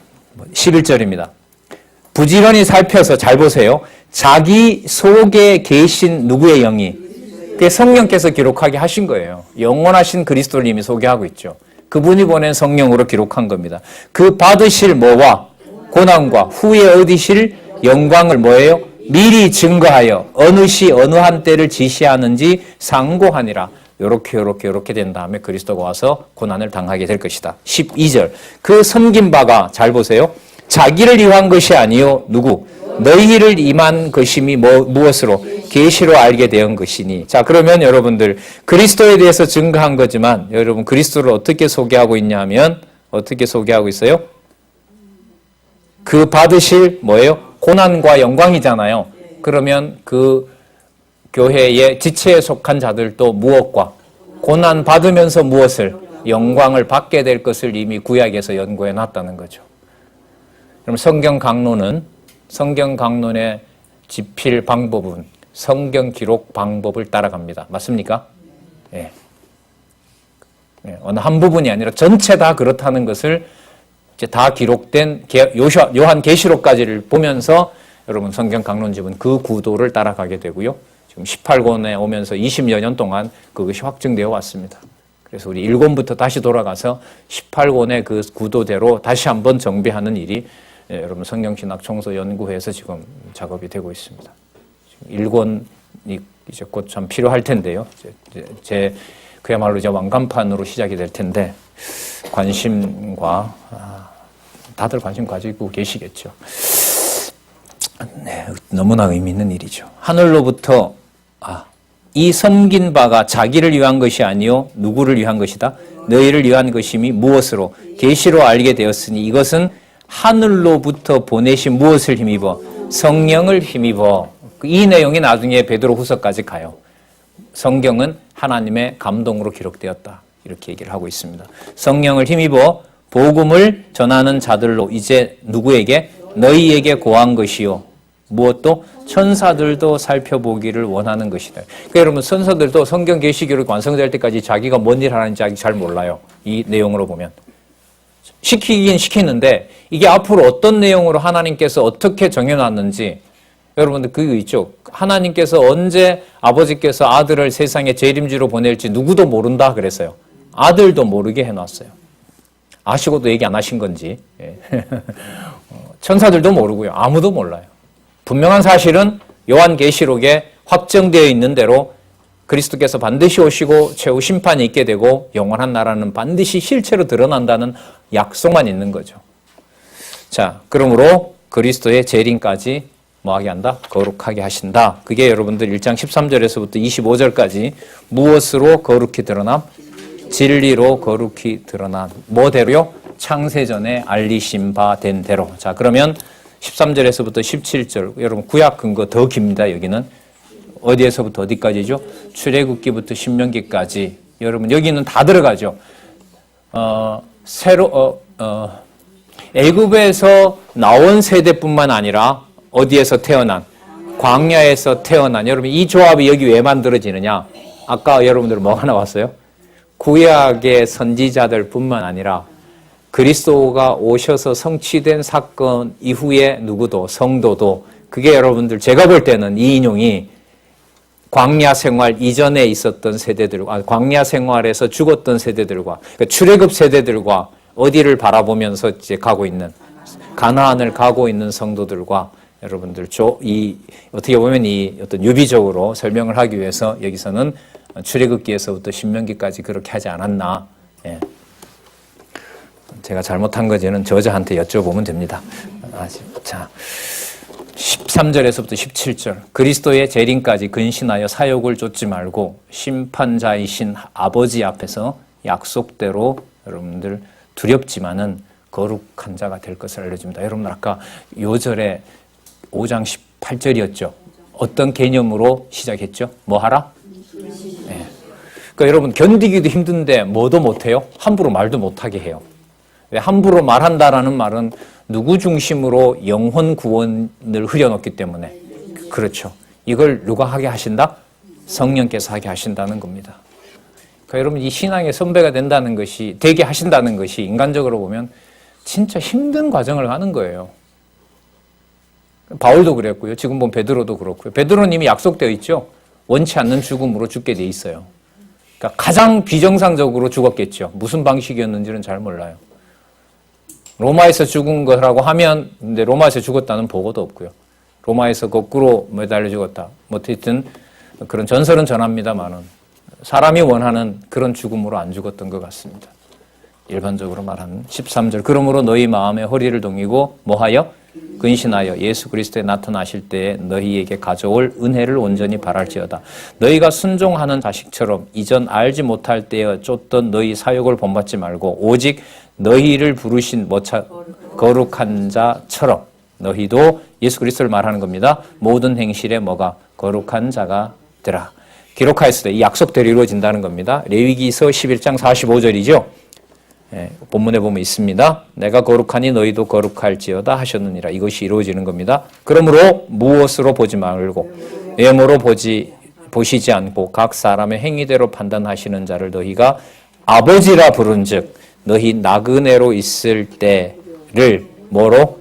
11절입니다. 부지런히 살펴서 잘 보세요. 자기 속에 계신 누구의 영이, 그게 성령께서 기록하게 하신 거예요. 영원하신 그리스도를 이미 소개하고 있죠. 그분이 보낸 성령으로 기록한 겁니다. 그 받으실 뭐와 고난과 후에 얻으실 영광을 뭐예요? 미리 증거하여 어느 시 어느 한때를 지시하는지 상고하니라. 요렇게 된 다음에 그리스도가 와서 고난을 당하게 될 것이다. 12절. 그 섬긴 바가, 잘 보세요. 자기를 위한 것이 아니요 누구? 너희를 임한 것임이 무엇으로? 계시로 알게 된 것이니. 자, 그러면 여러분들 그리스도에 대해서 증거한 거지만 여러분 그리스도를 어떻게 소개하고 있냐면 어떻게 소개하고 있어요? 그 받으실 뭐예요? 고난과 영광이잖아요. 그러면 그 교회의 지체에 속한 자들도 무엇과 고난 받으면서 무엇을? 영광을 받게 될 것을 이미 구약에서 연구해 놨다는 거죠. 그럼 성경 강론의 지필 방법은 성경 기록 방법을 따라갑니다. 맞습니까? 예. 어느 한 부분이 아니라 전체 다 그렇다는 것을 이제 다 기록된 요한 계시록까지를 보면서 여러분 성경 강론집은 그 구도를 따라가게 되고요. 지금 18권에 오면서 20여 년 동안 그것이 확증되어 왔습니다. 그래서 우리 1권부터 다시 돌아가서 18권의 그 구도대로 다시 한번 정비하는 일이 여러분 성경신학 청소 연구회에서 지금 작업이 되고 있습니다. 1권이 이제 곧 참 필요할 텐데요. 그야말로 이제 완간판으로 시작이 될 텐데 다들 관심 가지고 계시겠죠. 네, 너무나 의미 있는 일이죠. 하늘로부터 이 섬긴 바가 자기를 위한 것이 아니요 누구를 위한 것이다. 너희를 위한 것임이 무엇으로? 계시로 알게 되었으니 이것은 하늘로부터 보내신 무엇을 힘입어? 성령을 힘입어. 이 내용이 나중에 베드로후서까지 가요. 성경은 하나님의 감동으로 기록되었다. 이렇게 얘기를 하고 있습니다. 성령을 힘입어 복음을 전하는 자들로 이제 누구에게? 너희에게 고한 것이요. 무엇도? 천사들도 살펴보기를 원하는 것이다. 그러니까 여러분 천사들도 성경 계시교를 완성될 때까지 자기가 뭔 일 하는지 잘 몰라요. 이 내용으로 보면. 시키긴 시키는데 이게 앞으로 어떤 내용으로 하나님께서 어떻게 정해놨는지 여러분들 그거 있죠. 하나님께서 언제 아버지께서 아들을 세상에 재림주로 보낼지 누구도 모른다 그랬어요. 아들도 모르게 해놨어요. 아시고도 얘기 안 하신 건지. 천사들도 모르고요. 아무도 몰라요. 분명한 사실은 요한계시록에 확정되어 있는 대로 그리스도께서 반드시 오시고 최후 심판이 있게 되고 영원한 나라는 반드시 실체로 드러난다는 약속만 있는 거죠. 자, 그러므로 그리스도의 재림까지 뭐하게 한다? 거룩하게 하신다. 그게 여러분들 1장 13절에서부터 25절까지 무엇으로 거룩히 드러남? 진리로 거룩히 드러난 뭐대로요? 창세전에 알리신 바 된 대로. 자, 그러면 13절에서부터 17절 여러분 구약 근거 더 깁니다. 여기는 어디에서부터 어디까지죠? 출애굽기부터 신명기까지 여러분 여기는 다 들어가죠. 애굽에서 나온 세대뿐만 아니라 어디에서 태어난, 광야에서 태어난, 여러분 이 조합이 여기 왜 만들어지느냐? 아까 여러분들 뭐가 나왔어요? 구약의 선지자들뿐만 아니라 그리스도가 오셔서 성취된 사건 이후에 누구도, 성도도, 그게 여러분들 제가 볼 때는 이 인용이 광야 생활 이전에 있었던 세대들과, 광야 생활에서 죽었던 세대들과, 그러니까 출애굽 세대들과 어디를 바라보면서 이제 가고 있는, 가나안을 가고 있는 성도들과 여러분들 어떻게 보면 이 어떤 유비적으로 설명을 하기 위해서 여기서는 출애굽기에서부터 신명기까지 그렇게 하지 않았나. 예. 제가 잘못한 거지는 저자한테 여쭤보면 됩니다. 자, 13절에서부터 17절. 그리스도의 재림까지 근신하여 사욕을 좇지 말고 심판자이신 아버지 앞에서 약속대로 여러분들 두렵지만은 거룩한 자가 될 것을 알려줍니다. 여러분 아까 요절에 5장 18절이었죠. 어떤 개념으로 시작했죠? 뭐 하라? 네. 그러니까 여러분 견디기도 힘든데 뭐도 못해요? 함부로 말도 못하게 해요. 왜 함부로 말한다라는 말은 누구 중심으로 영혼 구원을 흐려놓기 때문에. 그렇죠. 이걸 누가 하게 하신다? 성령께서 하게 하신다는 겁니다. 그러니까 여러분 이 신앙의 선배가 된다는 것이, 되게 하신다는 것이 인간적으로 보면 진짜 힘든 과정을 가는 거예요. 바울도 그랬고요. 지금 보면 베드로도 그렇고요. 베드로는 이미 약속되어 있죠. 원치 않는 죽음으로 죽게 돼 있어요. 그러니까 가장 비정상적으로 죽었겠죠. 무슨 방식이었는지는 잘 몰라요. 로마에서 죽은 거라고 하면, 근데 로마에서 죽었다는 보고도 없고요. 로마에서 거꾸로 매달려 죽었다. 뭐 어쨌든 그런 전설은 전합니다만은 사람이 원하는 그런 죽음으로 안 죽었던 것 같습니다. 일반적으로 말하는 13절. 그러므로 너희 마음에 허리를 동이고 뭐하여? 근신하여 예수 그리스도에 나타나실 때에 너희에게 가져올 은혜를 온전히 바랄지어다. 너희가 순종하는 자식처럼 이전 알지 못할 때에 쫓던 너희 사욕을 본받지 말고 오직 너희를 부르신 거룩한 자처럼 너희도 예수 그리스도를 말하는 겁니다. 모든 행실에 뭐가? 거룩한 자가 되라. 기록하였을 때 이 약속대로 이루어진다는 겁니다. 레위기서 11장 45절이죠. 예, 본문에 보면 있습니다. 내가 거룩하니 너희도 거룩할지어다 하셨느니라. 이것이 이루어지는 겁니다. 그러므로 무엇으로 보지 말고 외모로 보시지 않고 각 사람의 행위대로 판단하시는 자를 너희가 아버지라 부른즉 너희 나그네로 있을 때를 뭐로?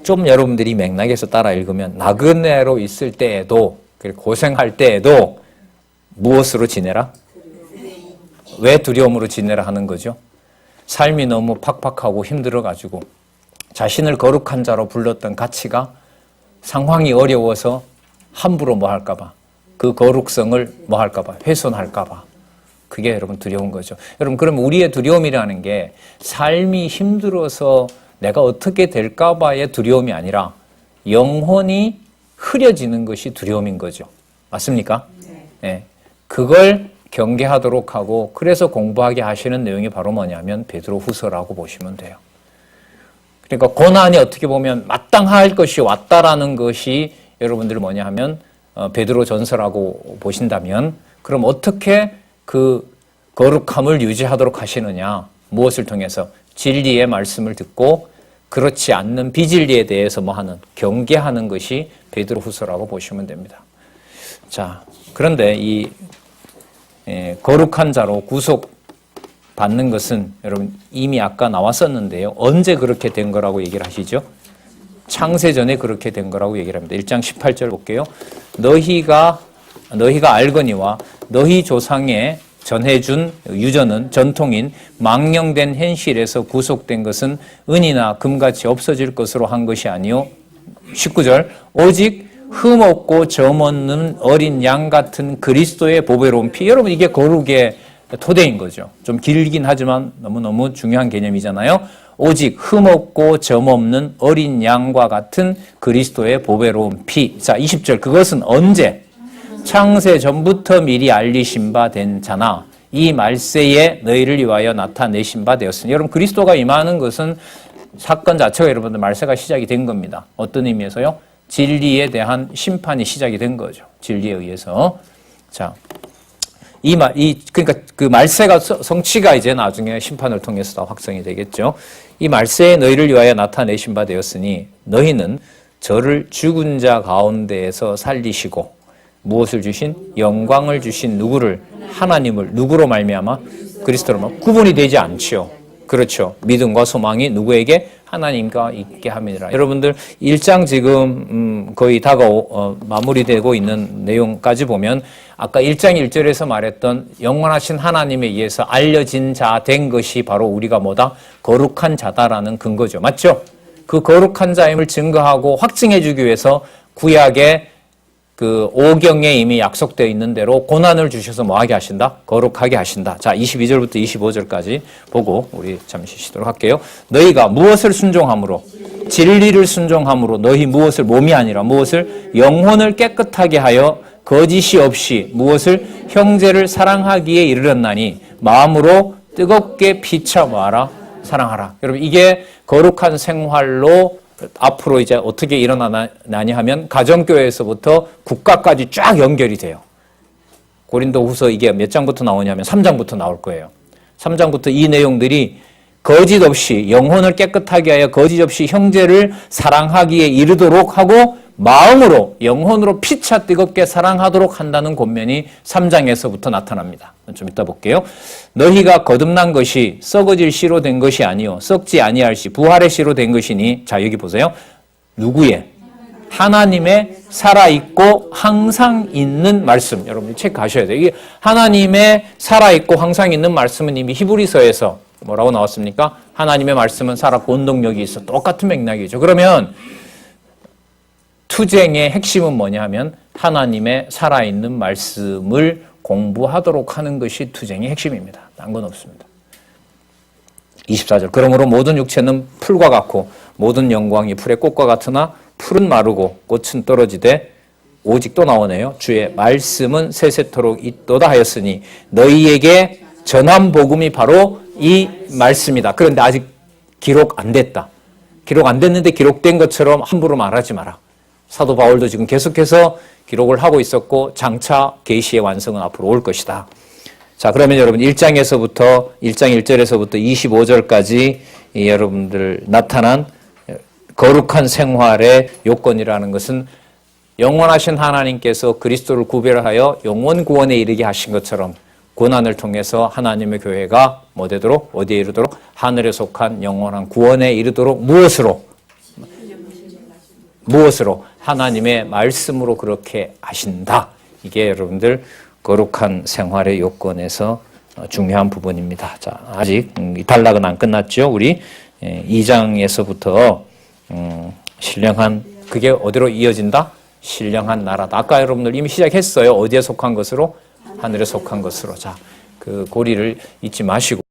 좀 여러분들이 맥락에서 따라 읽으면 나그네로 있을 때에도, 고생할 때에도 무엇으로 지내라? 왜 두려움으로 지내라 하는 거죠? 삶이 너무 팍팍하고 힘들어가지고 자신을 거룩한 자로 불렀던 가치가 상황이 어려워서 함부로 뭐 할까봐, 그 거룩성을 뭐 할까봐, 훼손할까봐. 그게 여러분 두려운 거죠. 여러분 그러면 우리의 두려움이라는 게 삶이 힘들어서 내가 어떻게 될까봐의 두려움이 아니라 영혼이 흐려지는 것이 두려움인 거죠. 맞습니까? 네. 그걸 경계하도록 하고 그래서 공부하게 하시는 내용이 바로 뭐냐면 베드로 후서라고 보시면 돼요. 그러니까 고난이 어떻게 보면 마땅할 것이 왔다라는 것이 여러분들 뭐냐 하면 베드로 전서라고 보신다면 그럼 어떻게 그 거룩함을 유지하도록 하시느냐? 무엇을 통해서? 진리의 말씀을 듣고 그렇지 않는 비진리에 대해서 뭐 하는? 경계하는 것이 베드로 후서라고 보시면 됩니다. 자, 그런데 이 거룩한 자로 구속받는 것은 여러분 이미 아까 나왔었는데요. 언제 그렇게 된 거라고 얘기를 하시죠? 창세전에 그렇게 된 거라고 얘기를 합니다. 1장 18절 볼게요. 너희가 알거니와 너희 조상에 전해준 유전은 전통인 망령된 현실에서 구속된 것은 은이나 금같이 없어질 것으로 한 것이 아니요. 19절 오직 흠없고 점없는 어린 양 같은 그리스도의 보배로운 피. 여러분 이게 거룩의 토대인 거죠. 좀 길긴 하지만 너무너무 중요한 개념이잖아요. 오직 흠없고 점없는 어린 양과 같은 그리스도의 보배로운 피. 자, 20절 그것은 언제? 창세 전부터 미리 알리신 바 된 자나 이 말세에 너희를 위하여 나타내신 바 되었으니. 여러분 그리스도가 임하는 것은 사건 자체가 여러분들 말세가 시작이 된 겁니다. 어떤 의미에서요? 진리에 대한 심판이 시작이 된 거죠. 진리에 의해서. 자, 그러니까 그 말세가 성취가 이제 나중에 심판을 통해서 다 확정이 되겠죠. 이 말세에 너희를 위하여 나타내신 바 되었으니 너희는 저를 죽은 자 가운데에서 살리시고 무엇을 주신? 영광을 주신 누구를? 하나님을 누구로 말미암아? 그리스도로 말미암아. 구분이 되지 않죠. 그렇죠. 믿음과 소망이 누구에게? 하나님과 있게 함이니라. 여러분들 1장 지금 거의 마무리되고 있는 내용까지 보면 아까 1장 1절에서 말했던 영원하신 하나님에 의해서 알려진 자 된 것이 바로 우리가 뭐다? 거룩한 자다라는 근거죠. 맞죠? 그 거룩한 자임을 증거하고 확증해 주기 위해서 구약의 그 오경에 이미 약속되어 있는 대로 고난을 주셔서 뭐하게 하신다? 거룩하게 하신다. 자, 22절부터 25절까지 보고 우리 잠시 쉬도록 할게요. 너희가 무엇을 순종함으로? 진리를 순종함으로 너희 무엇을 몸이 아니라 무엇을? 영혼을 깨끗하게 하여 거짓이 없이 무엇을? 형제를 사랑하기에 이르렀나니 마음으로 뜨겁게 피차 뭐하라? 사랑하라. 여러분 이게 거룩한 생활로 앞으로 이제 어떻게 일어나냐 하면 가정교회에서부터 국가까지 쫙 연결이 돼요. 고린도후서 이게 몇 장부터 나오냐면 3장부터 나올 거예요. 3장부터 이 내용들이 거짓 없이 영혼을 깨끗하게 하여 거짓 없이 형제를 사랑하기에 이르도록 하고 마음으로 영혼으로 피차 뜨겁게 사랑하도록 한다는 권면이 3장에서부터 나타납니다. 좀 이따 볼게요. 너희가 거듭난 것이 썩어질 씨로 된 것이 아니요 썩지 아니할 씨 부활의 씨로 된 것이니 자 여기 보세요. 누구의? 하나님의 살아있고 항상 있는 말씀. 여러분 체크하셔야 돼요. 이게 하나님의 살아있고 항상 있는 말씀은 이미 히브리서에서 뭐라고 나왔습니까? 하나님의 말씀은 살았고 운동력이 있어. 똑같은 맥락이죠. 그러면 투쟁의 핵심은 뭐냐 하면 하나님의 살아있는 말씀을 공부하도록 하는 것이 투쟁의 핵심입니다. 딴 건 없습니다. 24절 그러므로 모든 육체는 풀과 같고 모든 영광이 풀의 꽃과 같으나 풀은 마르고 꽃은 떨어지되 오직 또 나오네요. 주의 말씀은 세세토록 있도다 하였으니 너희에게 전한 복음이 바로 이 말씀이다. 그런데 아직 기록 안 됐다. 기록 안 됐는데 기록된 것처럼 함부로 말하지 마라. 사도 바울도 지금 계속해서 기록을 하고 있었고 장차 계시의 완성은 앞으로 올 것이다. 자, 그러면 여러분 1장 1절에서부터 25절까지 여러분들 나타난 거룩한 생활의 요건이라는 것은 영원하신 하나님께서 그리스도를 구별하여 영원 구원에 이르게 하신 것처럼 고난을 통해서 하나님의 교회가 뭐 되도록? 어디에 이르도록? 하늘에 속한 영원한 구원에 이르도록 무엇으로? 하나님의 말씀으로 그렇게 하신다. 이게 여러분들 거룩한 생활의 요건에서 중요한 부분입니다. 자, 아직 단락은 안 끝났죠. 우리 2장에서부터 신령한 그게 어디로 이어진다? 신령한 나라다. 아까 여러분들 이미 시작했어요. 어디에 속한 것으로? 하늘에 속한 것으로. 자, 그 고리를 잊지 마시고